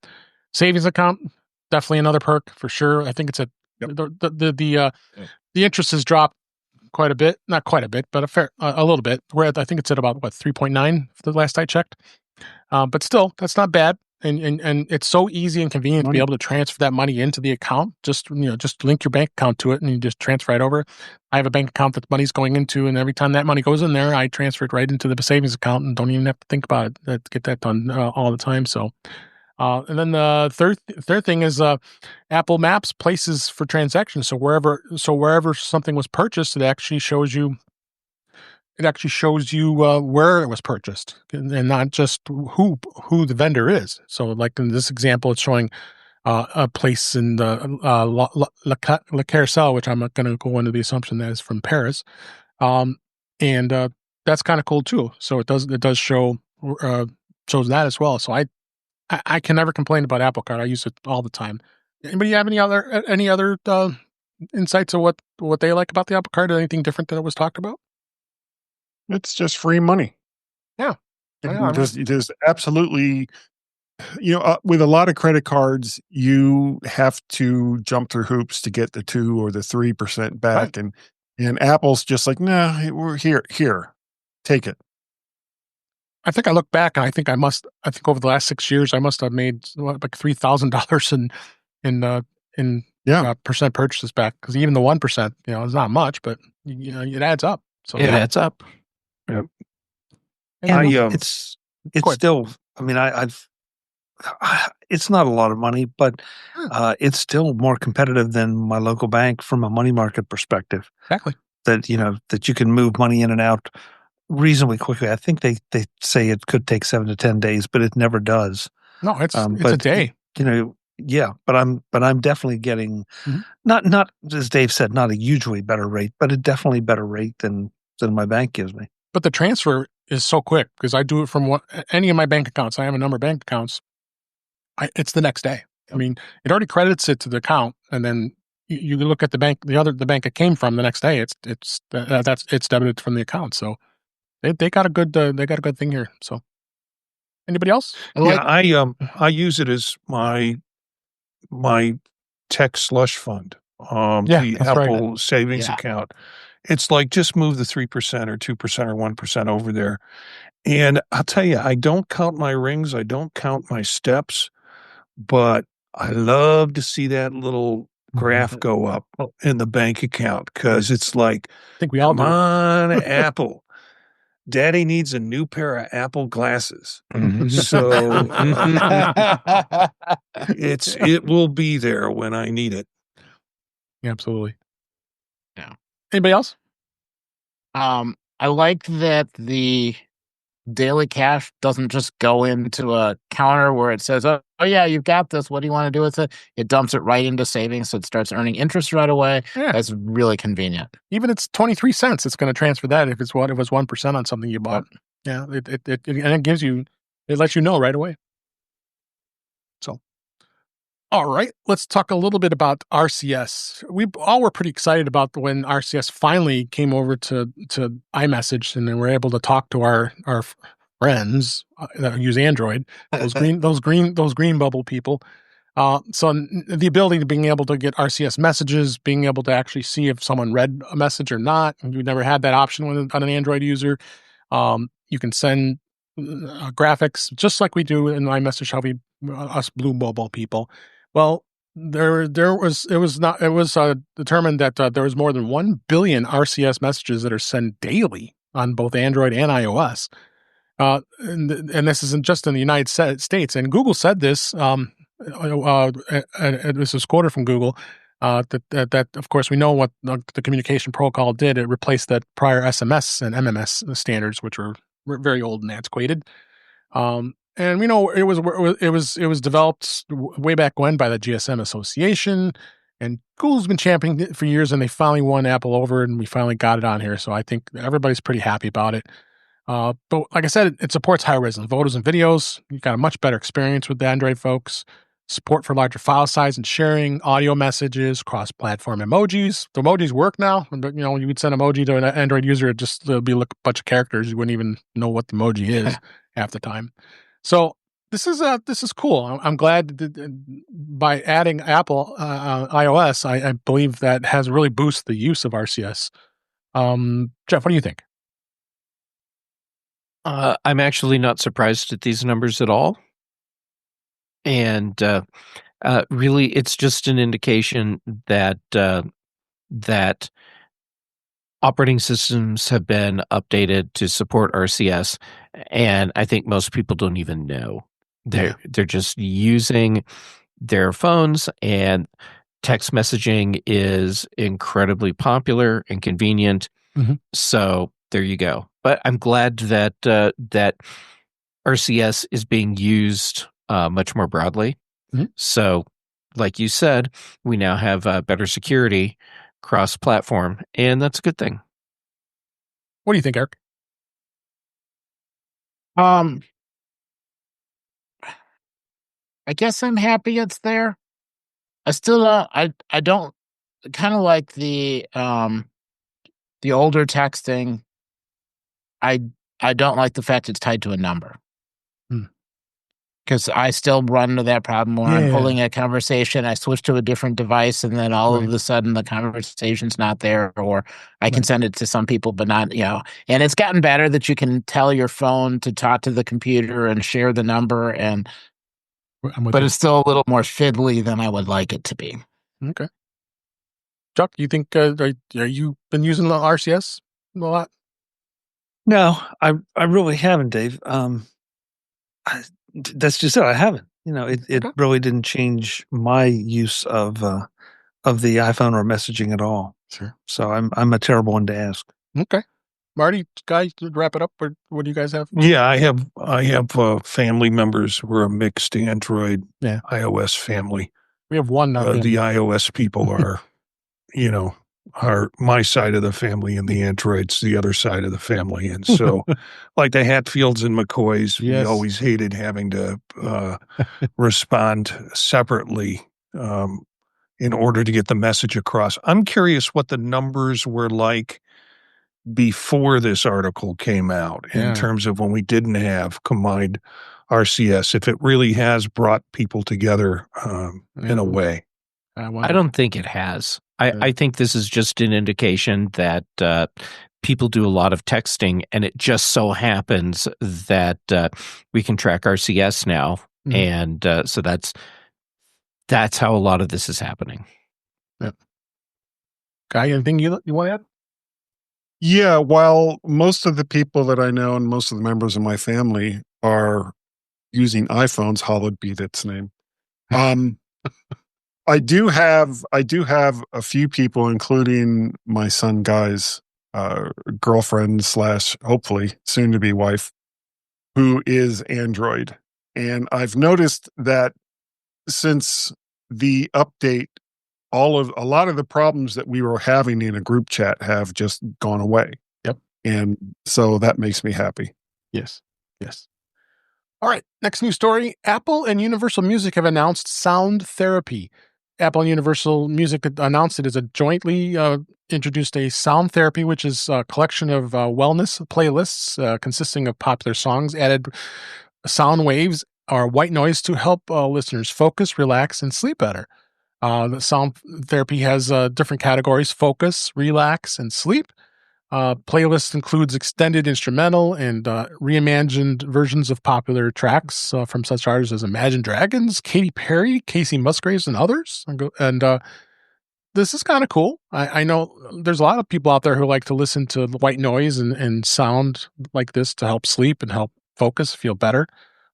Savings account, definitely another perk for sure. I think it's the interest has dropped quite a bit, not quite a bit, but a little bit. I think it's at about 3.9 the last I checked. But still, that's not bad. And it's so easy and convenient to be able to transfer that money into the account. Just link your bank account to it and you just transfer it over. I have a bank account that the money's going into, and every time that money goes in there, I transfer it right into the savings account and don't even have to think about it. Get that done all the time. So, and then the third thing is Apple Maps places for transactions. So wherever something was purchased, it actually shows you. It actually shows you where it was purchased and not just who the vendor is. So, like in this example, it's showing a place in the La Carousel, which I'm not going to go into the assumption that is from Paris, and that's kind of cool too. So it does show shows that as well. So I can never complain about Apple Card. I use it all the time. Anybody have any other insights of what they like about the Apple Card? Anything different than it was talked about? It's just free money. Yeah. There's absolutely, with a lot of credit cards, you have to jump through hoops to get the 2 or the 3% back. Right. And Apple's just like, nah, we're here, take it. I think I look back and I think over the last 6 years, I must have made like $3,000 in percent purchases back. Because even the 1%, is not much, but it adds up. So it adds up. Yep. And it's still, I mean, it's not a lot of money, but it's still more competitive than my local bank from a money market perspective. Exactly. That you can move money in and out reasonably quickly. I think they say it could take 7 to 10 days, but it never does. No, it's a day. But I'm definitely getting not as Dave said, not a hugely better rate, but a definitely better rate than my bank gives me. But the transfer is so quick because I do it from any of my bank accounts. I have a number of bank accounts. It's the next day. I mean, it already credits it to the account, and then you look at the bank it came from the next day. It's debited from the account. So they got a good thing here. So anybody else? I use it as my tech slush fund. The Apple savings account. It's like just move the 3% or 2% or 1% over there. And I'll tell you, I don't count my rings. I don't count my steps, but I love to see that little graph go up in the bank account because it's like, I think we all come on, Apple. Daddy needs a new pair of Apple glasses. So it will be there when I need it. Yeah, absolutely. Yeah. Anybody else? I like that the daily cash doesn't just go into a counter where it says, oh yeah, you've got this. What do you want to do with it? It dumps it right into savings, so it starts earning interest right away. Yeah. That's really convenient. Even it's 23 cents, it's going to transfer that if it was 1% on something you bought. Yeah, it lets you know right away. So, all right, let's talk a little bit about RCS. We all were pretty excited about when RCS finally came over to iMessage, and then we're able to talk to our friends that use Android. Those green bubble people. So the ability to being able to get RCS messages, being able to actually see if someone read a message or not. You never had that option on an Android user. You can send graphics just like we do in iMessage, how we us blue mobile people. Well, it was determined that there was more than 1 billion RCS messages that are sent daily on both Android and iOS. And this isn't just in the United States. And Google said this. And this is quoted from Google. That of course we know what the communication protocol did. It replaced that prior SMS and MMS standards, which were very old and antiquated. And we know it was developed way back when by the GSM Association, and Google's been championing it for years, and they finally won Apple over, and we finally got it on here. So I think everybody's pretty happy about it. But like I said, it supports high-res photos and videos. You've got a much better experience with the Android folks. Support for larger file size and sharing, audio messages, cross-platform emojis. The emojis work now. But you would send emoji to an Android user, it'll be a bunch of characters. You wouldn't even know what the emoji is half the time. So this is cool. I'm glad that by adding Apple iOS, I believe that has really boosted the use of RCS. Jeff, what do you think? I'm actually not surprised at these numbers at all. And really, it's just an indication that that operating systems have been updated to support RCS, and I think most people don't even know. They're just using their phones, and text messaging is incredibly popular and convenient. Mm-hmm. So there you go. But I'm glad that that RCS is being used much more broadly. Mm-hmm. So, like you said, we now have better security cross-platform, and that's a good thing. What do you think, Eric? I guess I'm happy it's there. I still I don't kind of like the older texting. I don't like the fact it's tied to a number. Because I still run into that problem where I'm pulling a conversation, I switch to a different device, and then all of a sudden the conversation's not there, or I can send it to some people, but not, and it's gotten better that you can tell your phone to talk to the computer and share the number, but it's still a little more fiddly than I would like it to be. Okay. Chuck, you think, are you been using the RCS a lot? No, I really haven't, Dave. That's just it. I haven't. It really didn't change my use of the iPhone or messaging at all. Sure. So I'm a terrible one to ask. Okay, Marty, guys, wrap it up. Or what do you guys have? Yeah, I have family members who are a mixed Android iOS family. We have one now. The iOS people are, are my side of the family, and the Android's the other side of the family. And so, like the Hatfields and McCoys, we always hated having to respond separately in order to get the message across. I'm curious what the numbers were like before this article came out in terms of when we didn't have combined RCS, if it really has brought people together in a way. I don't think it has. I think this is just an indication that people do a lot of texting, and it just so happens that we can track RCS now, and so that's how a lot of this is happening. Yep. Guy, anything you want to add? Yeah, while most of the people that I know and most of the members of my family are using iPhones, hallowed be its name. I do have a few people, including my son Guy's girlfriend / hopefully soon to be wife, who is Android, and I've noticed that since the update, a lot of the problems that we were having in a group chat have just gone away. Yep, and so that makes me happy. Yes. All right, next news story. Apple and Universal Music have announced sound therapy. Apple and Universal Music announced it as a jointly introduced a sound therapy, which is a collection of wellness playlists consisting of popular songs, added sound waves are white noise to help listeners focus, relax, and sleep better. The sound therapy has different categories: focus, relax, and sleep. Playlist includes extended instrumental and reimagined versions of popular tracks from such artists as Imagine Dragons, Katy Perry, Casey Musgraves, and others. And this is kind of cool. I know there's a lot of people out there who like to listen to white noise and sound like this to help sleep and help focus, feel better.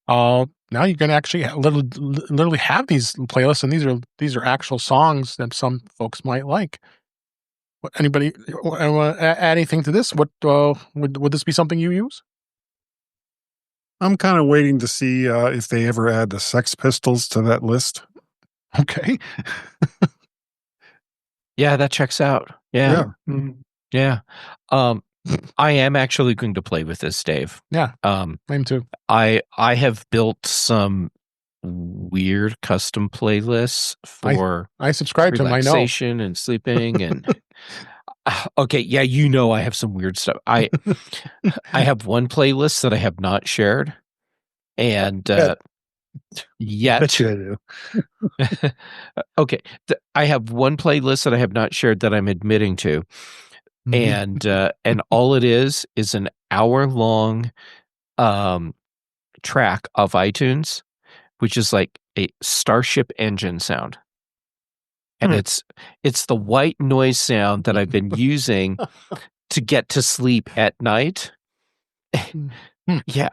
Now you can actually literally have these playlists, and these are actual songs that some folks might like. Anybody want to add anything to this? What would this be something you use? I'm kind of waiting to see if they ever add the Sex Pistols to that list. Okay. Yeah, that checks out. Yeah. Yeah. I am actually going to play with this, Dave. Yeah. Mine too. I have built some weird custom playlists for I subscribe to them, I know. relaxation and sleeping and okay, yeah, you know I have some weird stuff. I have one playlist that I have not shared, and yet Bet you I do. okay, I have one playlist that I have not shared that I'm admitting to, and all it is an hour-long track of iTunes, which is like a Starship engine sound. And it's the white noise sound that I've been using to get to sleep at night. Yeah,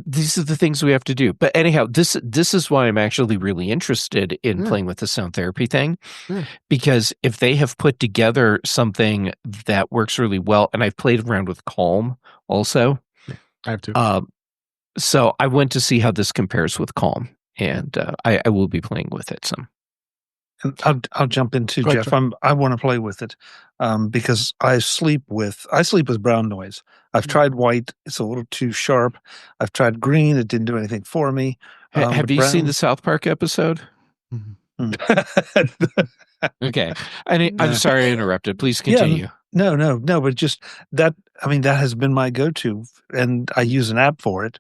these are the things we have to do. But anyhow, this is why I'm actually really interested in playing with the sound therapy thing, because if they have put together something that works really well, and I've played around with Calm also. I have to. So I went to see how this compares with Calm, and I will be playing with it some. And I'll jump in too, Jeff. I want to play with it because I sleep with brown noise. I've tried white; it's a little too sharp. I've tried green; it didn't do anything for me. Have you seen the South Park episode? Okay, I'm sorry I interrupted. Please continue. Yeah, no. But just that. I mean, that has been my go-to, and I use an app for it.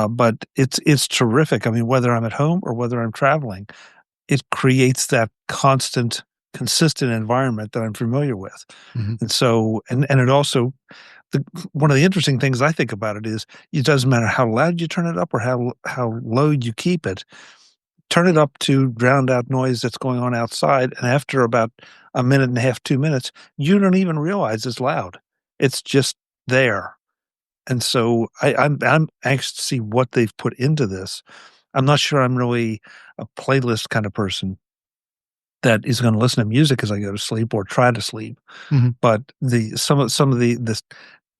But it's terrific. I mean, whether I'm at home or whether I'm traveling, it creates that constant, consistent environment that I'm familiar with. And so, and it also, one of the interesting things I think about it is it doesn't matter how loud you turn it up or how low you keep it. Turn it up to drown out noise that's going on outside, and after about a minute and a half, 2 minutes, you don't even realize it's loud. It's just there. And so I'm anxious to see what they've put into this. I'm not sure I'm really a playlist kind of person that is going to listen to music as I go to sleep or try to sleep. But some of the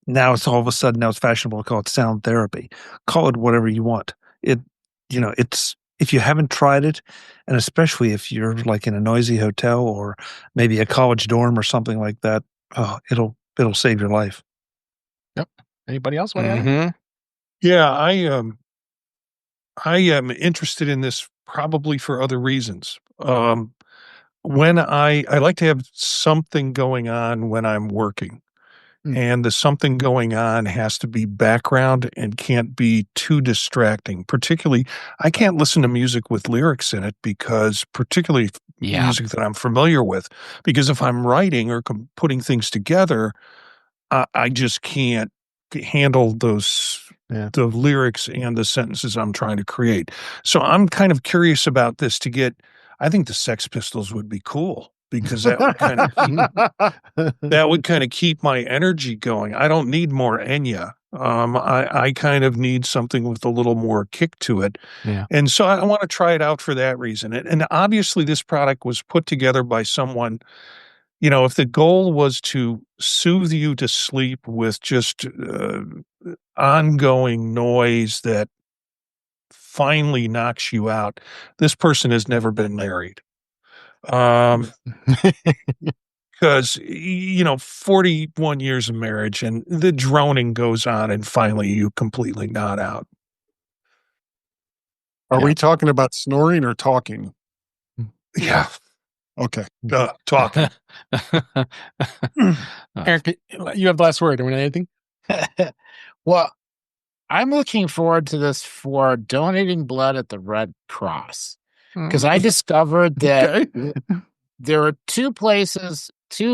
now it's all of a sudden now it's fashionable to call it sound therapy. Call it whatever you want. It's if you haven't tried it, and especially if you're like in a noisy hotel or maybe a college dorm or something like that, it'll save your life. Yep. Anybody else want to add? Yeah, I am interested in this probably for other reasons. When I like to have something going on when I'm working, and the something going on has to be background and can't be too distracting. Particularly, I can't listen to music with lyrics in it because particularly music that I'm familiar with, because if I'm writing or putting things together, I just can't handle those the lyrics and the sentences I'm trying to create. So I'm kind of curious about this I think the Sex Pistols would be cool because that would kind of keep my energy going. I don't need more Enya. I kind of need something with a little more kick to it. Yeah. And so I want to try it out for that reason. And obviously this product was put together by someone. If the goal was to soothe you to sleep with just ongoing noise that finally knocks you out, this person has never been married. Because, 41 years of marriage and the droning goes on and finally you completely nod out. Are we talking about snoring or talking? Yeah. Okay. Talking. Eric, you have the last word. Do you want anything? Well, I'm looking forward to this for donating blood at the Red Cross, because I discovered that there are two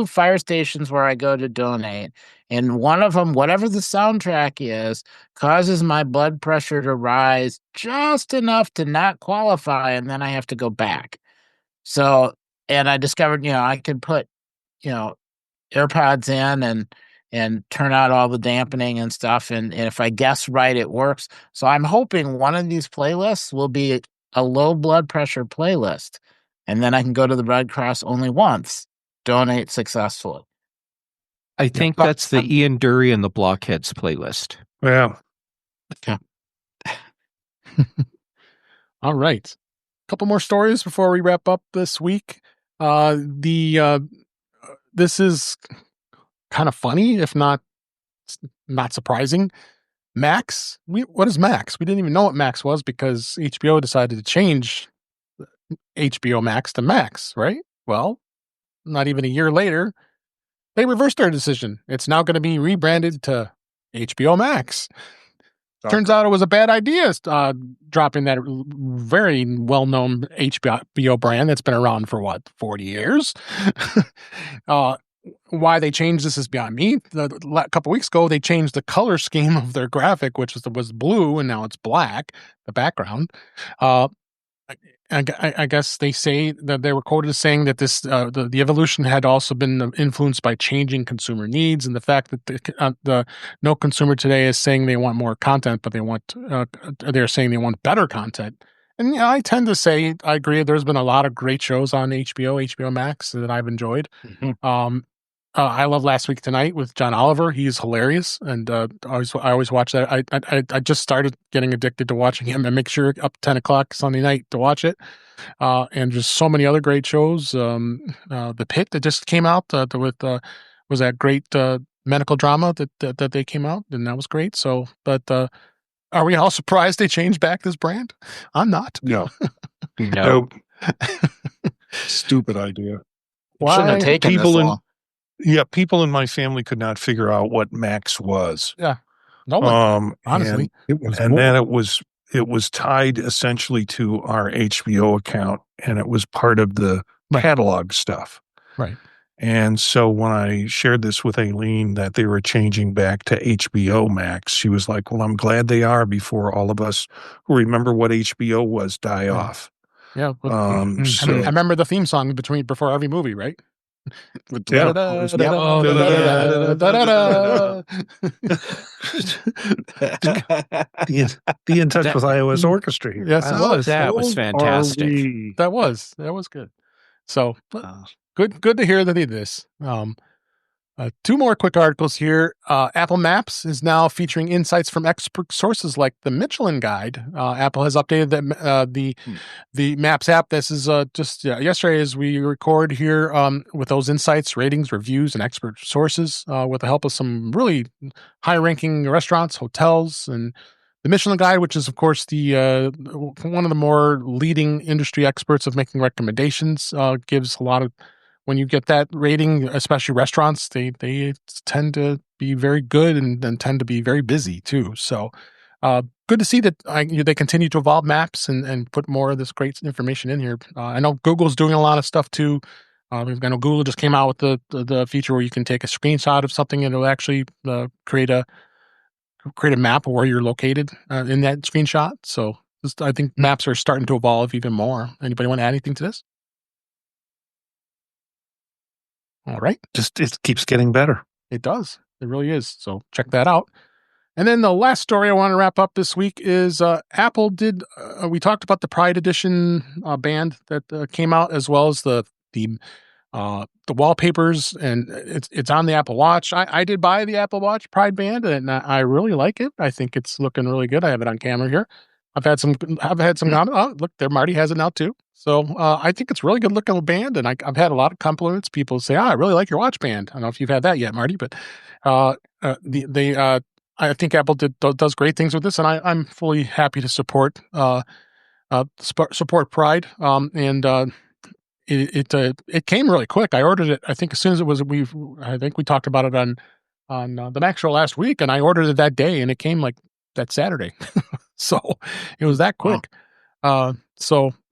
fire stations where I go to donate, and one of them, whatever the soundtrack is, causes my blood pressure to rise just enough to not qualify, and then I have to go back. So, and I discovered, I could put, AirPods in and turn out all the dampening and stuff, and if I guess right, it works. So I'm hoping one of these playlists will be a low blood pressure playlist, and then I can go to the Red Cross only once, donate successfully. I think that's the Ian Dury and the Blockheads playlist. Yeah. Okay. All right. A couple more stories before we wrap up this week. This is kind of funny, if not surprising. Max. What is Max? We didn't even know what Max was because HBO decided to change HBO Max to Max, right? Well, not even a year later, they reversed their decision. It's now going to be rebranded to HBO Max. Turns out it was a bad idea, dropping that very well-known HBO brand that's been around for, 40 years? Why they changed this is beyond me. A couple weeks ago, they changed the color scheme of their graphic, which was blue, and now it's black, the background. I guess they say that they were quoted as saying that this the evolution had also been influenced by changing consumer needs, and the fact that the no consumer today is saying they want more content, but they're saying they want better content. And I tend to say I agree. There's been a lot of great shows on HBO Max that I've enjoyed. Mm-hmm. I love Last Week Tonight with John Oliver. He's hilarious, and I always watch that. I just started getting addicted to watching him, and make sure up 10 o'clock Sunday night to watch it. And just so many other great shows. The Pit that just came out was that great medical drama that they came out, and that was great. So, but are we all surprised they changed back this brand? I'm not. No. Nope. Stupid idea. Why? Shouldn't have taken this long. People in my family could not figure out what Max was. Yeah, no one. Honestly, then it was tied essentially to our HBO account, and it was part of the catalog stuff. Right. And so when I shared this with Aileen that they were changing back to HBO Max, she was like, "Well, I'm glad they are before all of us who remember what HBO was die off." Yeah. I remember the theme song before every movie, right? The In Touch with iOS Orchestra here. Yes, it was. That was fantastic. That was good. So good to hear that they did this. Two more quick articles here. Apple Maps is now featuring insights from expert sources like the Michelin Guide. Apple has updated the Maps app. This is just yesterday as we record here with those insights, ratings, reviews, and expert sources with the help of some really high-ranking restaurants, hotels, and the Michelin Guide, which is, of course, the one of the more leading industry experts of making recommendations, gives a lot of. When you get that rating, especially restaurants, they tend to be very good and tend to be very busy too. So good to see that they continue to evolve Maps and put more of this great information in here. I know Google's doing a lot of stuff too. I know Google just came out with the feature where you can take a screenshot of something and it'll actually create a map of where you're located in that screenshot. So I think maps are starting to evolve even more. Anybody want to add anything to this? All right. Just it keeps getting better. It does. It really is. So check that out. And then the last story I want to wrap up this week is Apple did. We talked about the Pride Edition band that came out, as well as the wallpapers, and it's on the Apple Watch. I did buy the Apple Watch Pride band, and I really like it. I think it's looking really good. I have it on camera here. I've had some comments. Oh, look, there, Marty has it now too. So I think it's a really good looking band, and I've had a lot of compliments. People say, I really like your watch band. I don't know if you've had that yet, Marty, but I think Apple does great things with this, and I'm fully happy to support Pride. It came really quick. I ordered it. I think as soon as it was, I think we talked about it on the Mac Show last week, and I ordered it that day, and it came like that Saturday. So it was that quick. But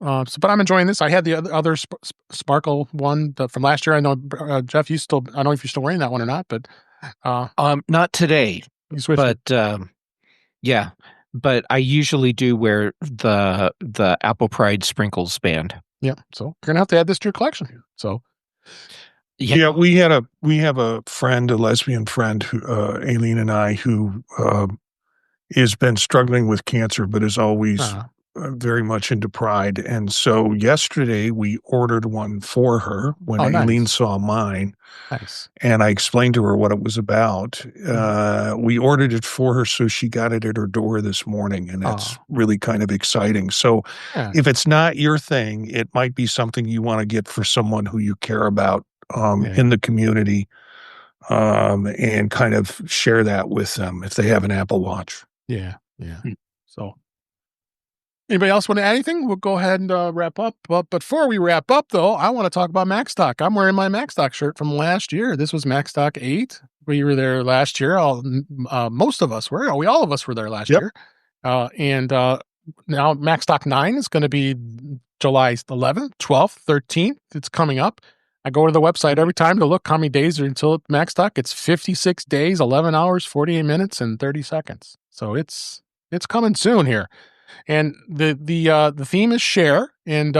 I'm enjoying this. I had the other Sparkle one from last year. I know, Jeff, I don't know if you're still wearing that one or not, but not today. You switched but yeah, but I usually do wear the Apple Pride Sprinkles band. Yeah, so you're gonna have to add this to your collection. So yeah, we have a friend, a lesbian friend, who Aileen and I, who has been struggling with cancer, but is always very much into Pride. And so yesterday we ordered one for her when Aileen saw mine. Nice. And I explained to her what it was about. We ordered it for her, so she got it at her door this morning, and that's really kind of exciting. So if it's not your thing, it might be something you want to get for someone who you care about in the community, and kind of share that with them if they have an Apple Watch. Yeah. So anybody else want to add anything? We'll go ahead and wrap up. But before we wrap up, though, I want to talk about MacStock. I'm wearing my MacStock shirt from last year. This was MacStock 8. We were there last year. Most of us were. All of us were there last year. And now MacStock 9 is going to be July 11th, 12th, 13th. It's coming up. I go to the website every time to look how many days are until MacStock. It's 56 days, 11 hours, 48 minutes, and 30 seconds. So it's coming soon here. And the theme is share, and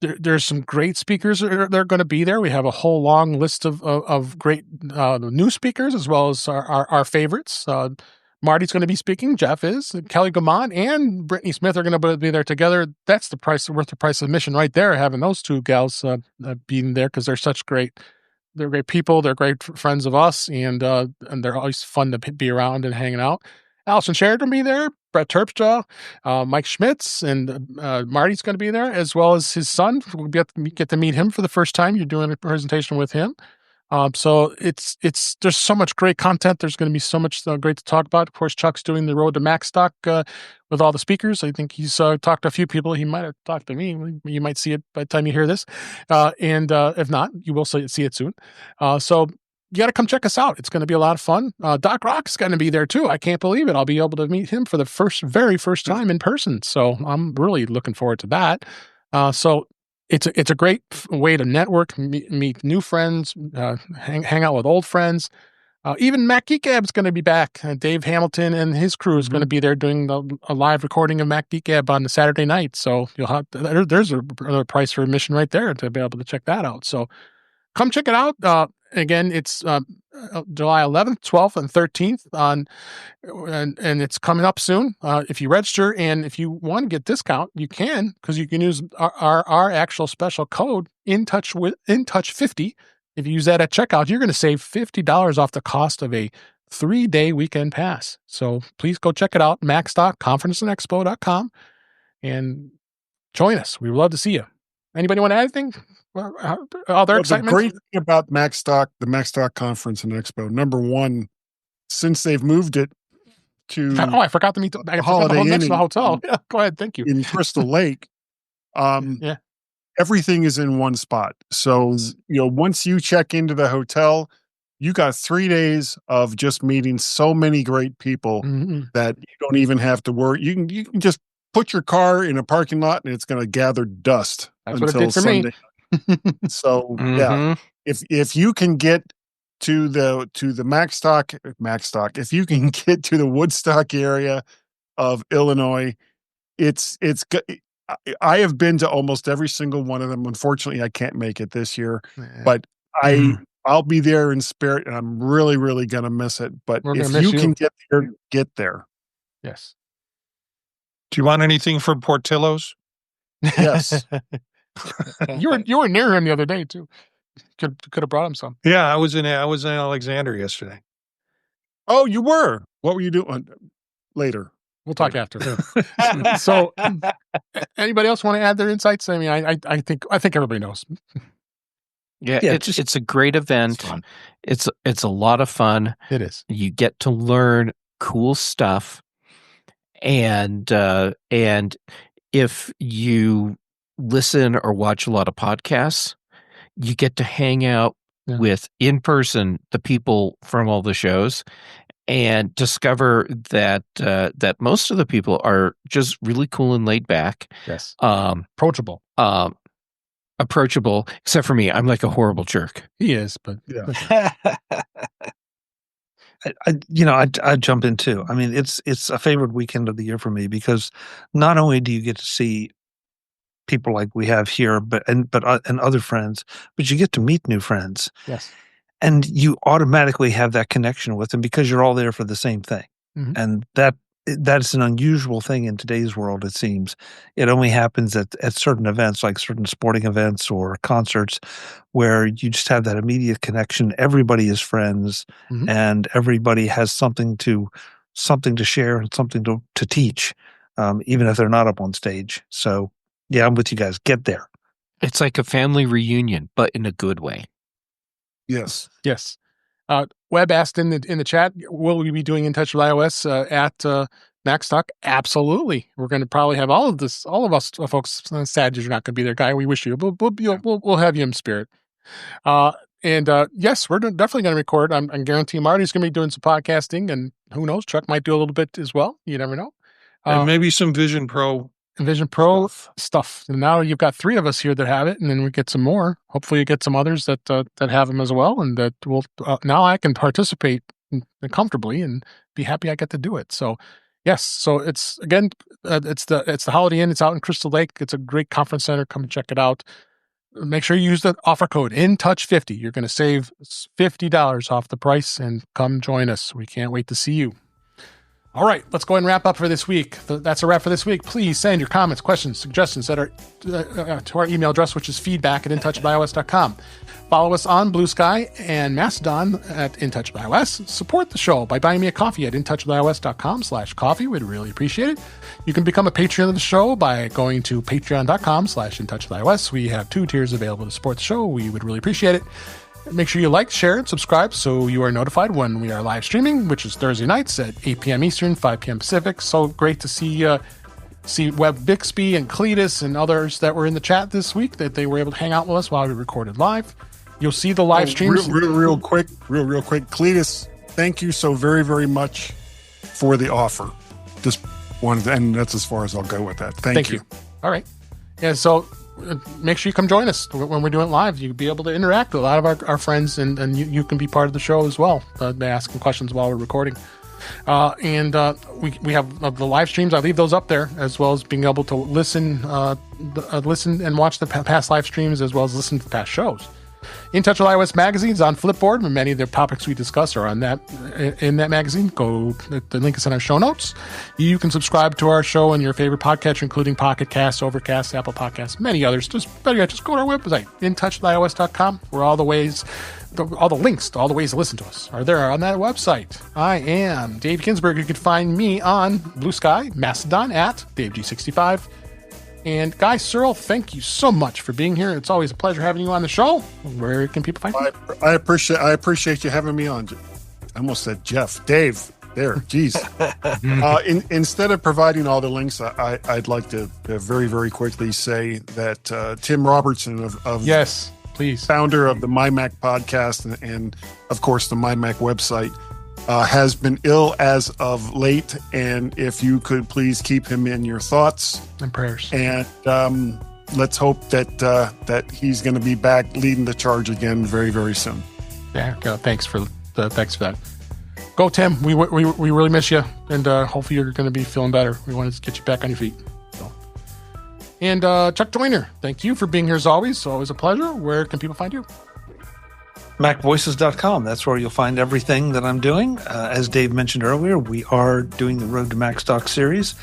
there's some great speakers that are going to be there. We have a whole long list of great new speakers, as well as our favorites. Marty's going to be speaking. Jeff is. Kelly Gamet and Brittany Smith are going to be there together. That's worth the price of admission right there, having those two gals being there, because they're great people. They're great friends of us, and they're always fun to be around and hanging out. Allison Sheridan will be there. Brett Terpstra, Mike Schmitz, and Marty's going to be there, as well as his son. We'll get to meet him for the first time. You're doing a presentation with him. So there's so much great content. There's going to be so much great to talk about. Of course, Chuck's doing the Road to MacStock with all the speakers. I think he's talked to a few people. He might have talked to me. You might see it by the time you hear this. And if not, you will see it soon. So you got to come check us out. It's going to be a lot of fun. Doc Rock's going to be there too. I can't believe it. I'll be able to meet him for the very first time in person. So I'm really looking forward to that. So it's a great way to network, meet new friends, hang out with old friends. Even Mac Geek Gab is going to be back. Dave Hamilton and his crew is going to be there doing a live recording of Mac Geek Gab on the Saturday night. So there's another price for admission right there to be able to check that out. So come check it out. Again, it's July 11th, 12th, and 13th and it's coming up soon. If you register, and if you want to get discount, you can, because you can use our actual special code InTouch50. If you use that at checkout, you're going to save $50 off the cost of a 3-day weekend pass. So please go check it out, MacStock Conference and Expo.com, and join us. We would love to see you. Anybody want to add anything? Other excitement? The great thing about the MacStock Conference and Expo, number one, since they've moved it to I forgot to meet the Holiday Inn next to the hotel. Yeah, go ahead. Thank you. In Crystal Lake. Everything is in one spot. So, once you check into the hotel, you got 3 days of just meeting so many great people that you don't even have to worry. You can just put your car in a parking lot and it's going to gather dust. That's until what it did for Sunday. me. So yeah, if you can get to the MacStock, if you can get to the Woodstock area of Illinois, I have been to almost every single one of them. Unfortunately, I can't make it this year, but I'll be there in spirit, and I'm really, really going to miss it. But if you can get there, get there. Yes. Do you want anything from Portillo's? Yes. You were near him the other day too. Could have brought him some. Yeah, I was in Alexander yesterday. Oh, you were? What were you doing? Later. We'll talk after. So, anybody else want to add their insights? I mean, I think everybody knows. Yeah, it's a great event. It's a lot of fun. It is. You get to learn cool stuff, and if you listen or watch a lot of podcasts, you get to hang out with in person the people from all the shows, and discover that that most of the people are just really cool and laid back. Yes. Approachable. Approachable, except for me. I'm like a horrible jerk. He is, but Yeah. I jump in too. I mean, it's a favorite weekend of the year for me because not only do you get to see people like we have here, and other friends, but you get to meet new friends. Yes. And you automatically have that connection with them because you're all there for the same thing. Mm-hmm. And that's an unusual thing in today's world, it seems. It only happens at certain events, like certain sporting events or concerts, where you just have that immediate connection. Everybody is friends, mm-hmm. and everybody has something to share and something to teach, even if they're not up on stage. So, yeah, I'm with you guys. Get there. It's like a family reunion, but in a good way. Yes. Yes. Webb asked in the chat, will we be doing In Touch with iOS at MacStock? Absolutely. We're going to probably have all of us folks. Sad you're not going to be there, Guy. We wish you. We'll have you in spirit. Yes, we're definitely going to record. I'm guaranteeing Marty's going to be doing some podcasting, and who knows, Chuck might do a little bit as well. You never know. And maybe some Vision Pro. Vision Pro stuff. And now you've got 3 of us here that have it, and then we get some more. Hopefully, you get some others that have them as well, and that will now I can participate comfortably and be happy I get to do it. So, yes. So it's again, it's the Holiday Inn. It's out in Crystal Lake. It's a great conference center. Come and check it out. Make sure you use the offer code INTOUCH50. You're going to save $50 off the price, and come join us. We can't wait to see you. All right, let's go ahead and wrap up for this week. That's a wrap for this week. Please send your comments, questions, suggestions that are to our email address, which is feedback@intouchwithios.com. Follow us on Blue Sky and Mastodon at InTouchWithIOS. Support the show by buying me a coffee at intouchwithios.com/coffee. We'd really appreciate it. You can become a Patreon of the show by going to patreon.com/intouchwithios. We have 2 tiers available to support the show. We would really appreciate it. Make sure you like, share, and subscribe so you are notified when we are live streaming, which is Thursday nights at 8 p.m. Eastern, 5 p.m. Pacific. So great to see Webb Bixby and Cletus and others that were in the chat this week, that they were able to hang out with us while we recorded live. You'll see the live streams. Real quick. Cletus, thank you so very, very much for the offer. Just wanted to, and that's as far as I'll go with that. Thank you. All right. Yeah, so make sure you come join us when we're doing it live. You'll be able to interact with a lot of our friends, and you can be part of the show as well, by asking questions while we're recording. We have the live streams. I leave those up there, as well as being able to listen and watch the past live streams, as well as listen to past shows. In Touch with iOS magazine is on Flipboard, and many of the topics we discuss are in that magazine. The link is in our show notes. You can subscribe to our show in your favorite podcatcher, including Pocket Cast, Overcast, Apple Podcasts, many others. Just go to our website, intouchwithios.com, where all the links to all the ways to listen to us are there on that website. I am Dave Ginsburg. You can find me on Blue Sky, Mastodon at DaveG65. And Guy Searle, thank you so much for being here. It's always a pleasure having you on the show. Where can people find you? I appreciate you having me on. I almost said Jeff. Dave. There. Geez. Instead of providing all the links, I'd like to very, very quickly say that Tim Robertson of yes, please, founder of the MyMac podcast and of course the MyMac website, has been ill as of late, and if you could please keep him in your thoughts and prayers, and let's hope that he's going to be back leading the charge again very, very soon. Yeah, thanks for that. Go, Tim. We really miss you, and hopefully you're going to be feeling better. We want to get you back on your feet. So. And Chuck Joyner, thank you for being here as always. Always a pleasure. Where can people find you? MacVoices.com. That's where you'll find everything that I'm doing. As Dave mentioned earlier, we are doing the Road to MacStock series.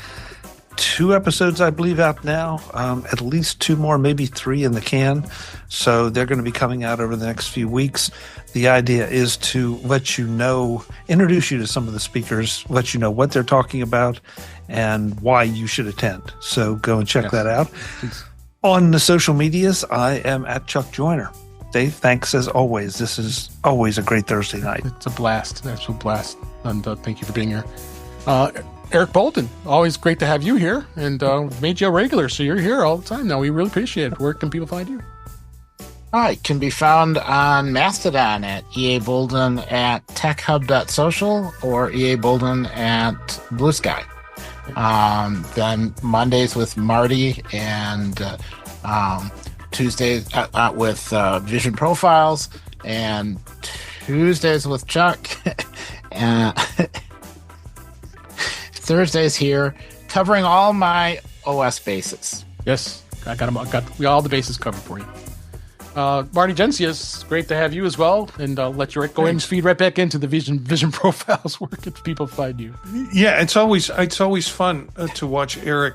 2 episodes, I believe, out now. At least 2 more, maybe 3 in the can. So they're going to be coming out over the next few weeks. The idea is to let you know, introduce you to some of the speakers, let you know what they're talking about and why you should attend. So go and check that out. Please. On the social medias, I am at Chuck Joyner. Dave, thanks as always. This is always a great Thursday night. It's a blast. An absolute blast. And thank you for being here. Eric Bolden, always great to have you here, and made you a regular, so you're here all the time now. We really appreciate it. Where can people find you? It can be found on Mastodon at EA Bolden at techhub.social or EA Bolden at Blue Sky. Then Mondays with Marty and Tuesdays with Vision Profiles and Tuesdays with Chuck. And Thursdays here, covering all my OS bases. Yes, I got them. We all the bases covered for you. Marty Jencius, great to have you as well, and let you go and feed right back into the Vision Profiles. Where can people find you? Yeah, it's always fun to watch Eric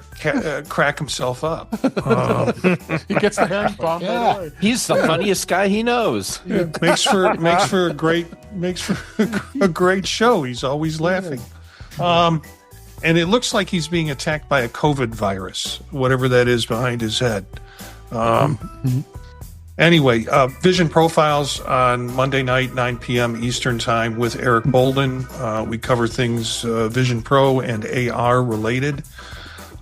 crack himself up. He gets the hand bomb. Yeah, right away. He's the funniest guy he knows. Yeah, makes for a great show. He's always laughing. And it looks like he's being attacked by a COVID virus, whatever that is behind his head. Anyway, Vision Profiles on Monday night, 9 p.m. Eastern Time with Eric Bolden. We cover things Vision Pro and AR related.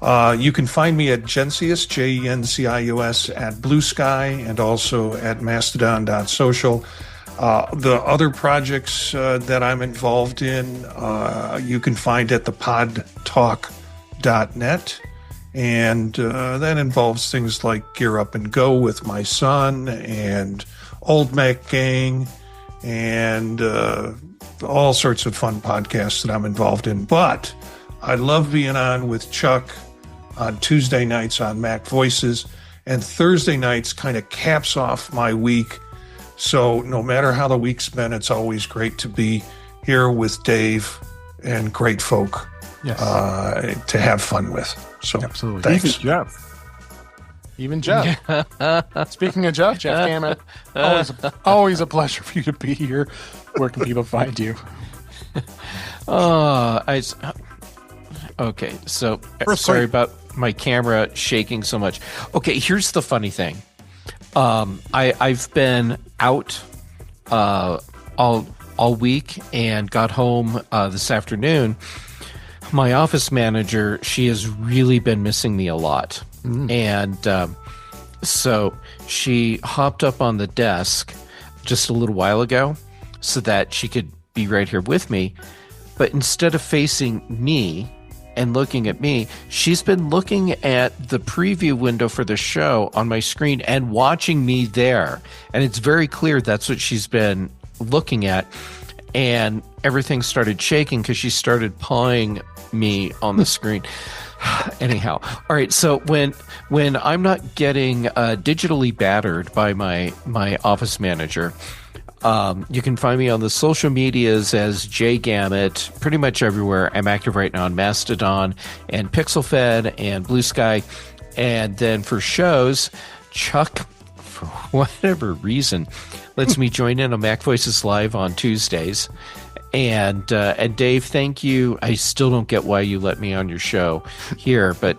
You can find me at Jencius, Jencius, at Blue Sky and also at mastodon.social. The other projects that I'm involved in, you can find at thepodtalk.net. And that involves things like Gear Up and Go with my son and Old Mac Gang and all sorts of fun podcasts that I'm involved in. But I love being on with Chuck on Tuesday nights on Mac Voices, and Thursday nights kind of caps off my week. So no matter how the week's been, it's always great to be here with Dave and great folk to have fun with. So absolutely. Thanks. Even Jeff. Speaking of Jeff Gamet, always a pleasure for you to be here. Where can people find you? Okay, so sorry about my camera shaking so much. Okay, here's the funny thing. I've been out all week and got home this afternoon. My office manager, she has really been missing me a lot. And so she hopped up on the desk just a little while ago so that she could be right here with me. But instead of facing me and looking at me, she's been looking at the preview window for the show on my screen and watching me there. And it's very clear that's what she's been looking at. And everything started shaking because she started pawing me on the screen. Anyhow, all right. So when I'm not getting digitally battered by my office manager, you can find me on the social medias as Gamet, pretty much everywhere. I'm active right now on Mastodon and PixelFed and Blue Sky. And then for shows, Chuck, for whatever reason, lets me join in on Mac Voices Live on Tuesdays. And Dave, thank you. I still don't get why you let me on your show here, but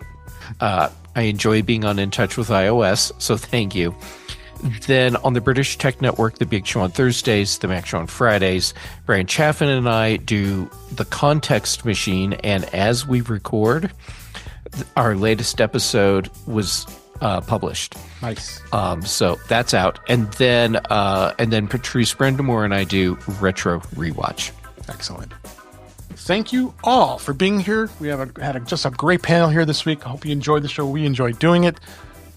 I enjoy being on In Touch with iOS, so thank you. Then on the British Tech Network, the Big Show on Thursdays, the Mac Show on Fridays, Brian Chaffin and I do the Context Machine, and as we record, our latest episode was published. Nice. So that's out, and then Patrice Brendamore and I do Retro Rewatch. Excellent. Thank you all for being here. We have had just a great panel here this week. I hope you enjoyed the show. We enjoyed doing it.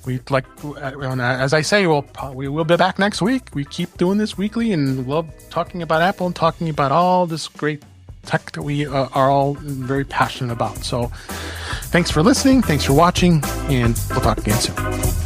We'd like, as I say, we will be back next week. We keep doing this weekly and love talking about Apple and talking about all this great tech that we are all very passionate about. So thanks for listening. Thanks for watching, and we'll talk again soon.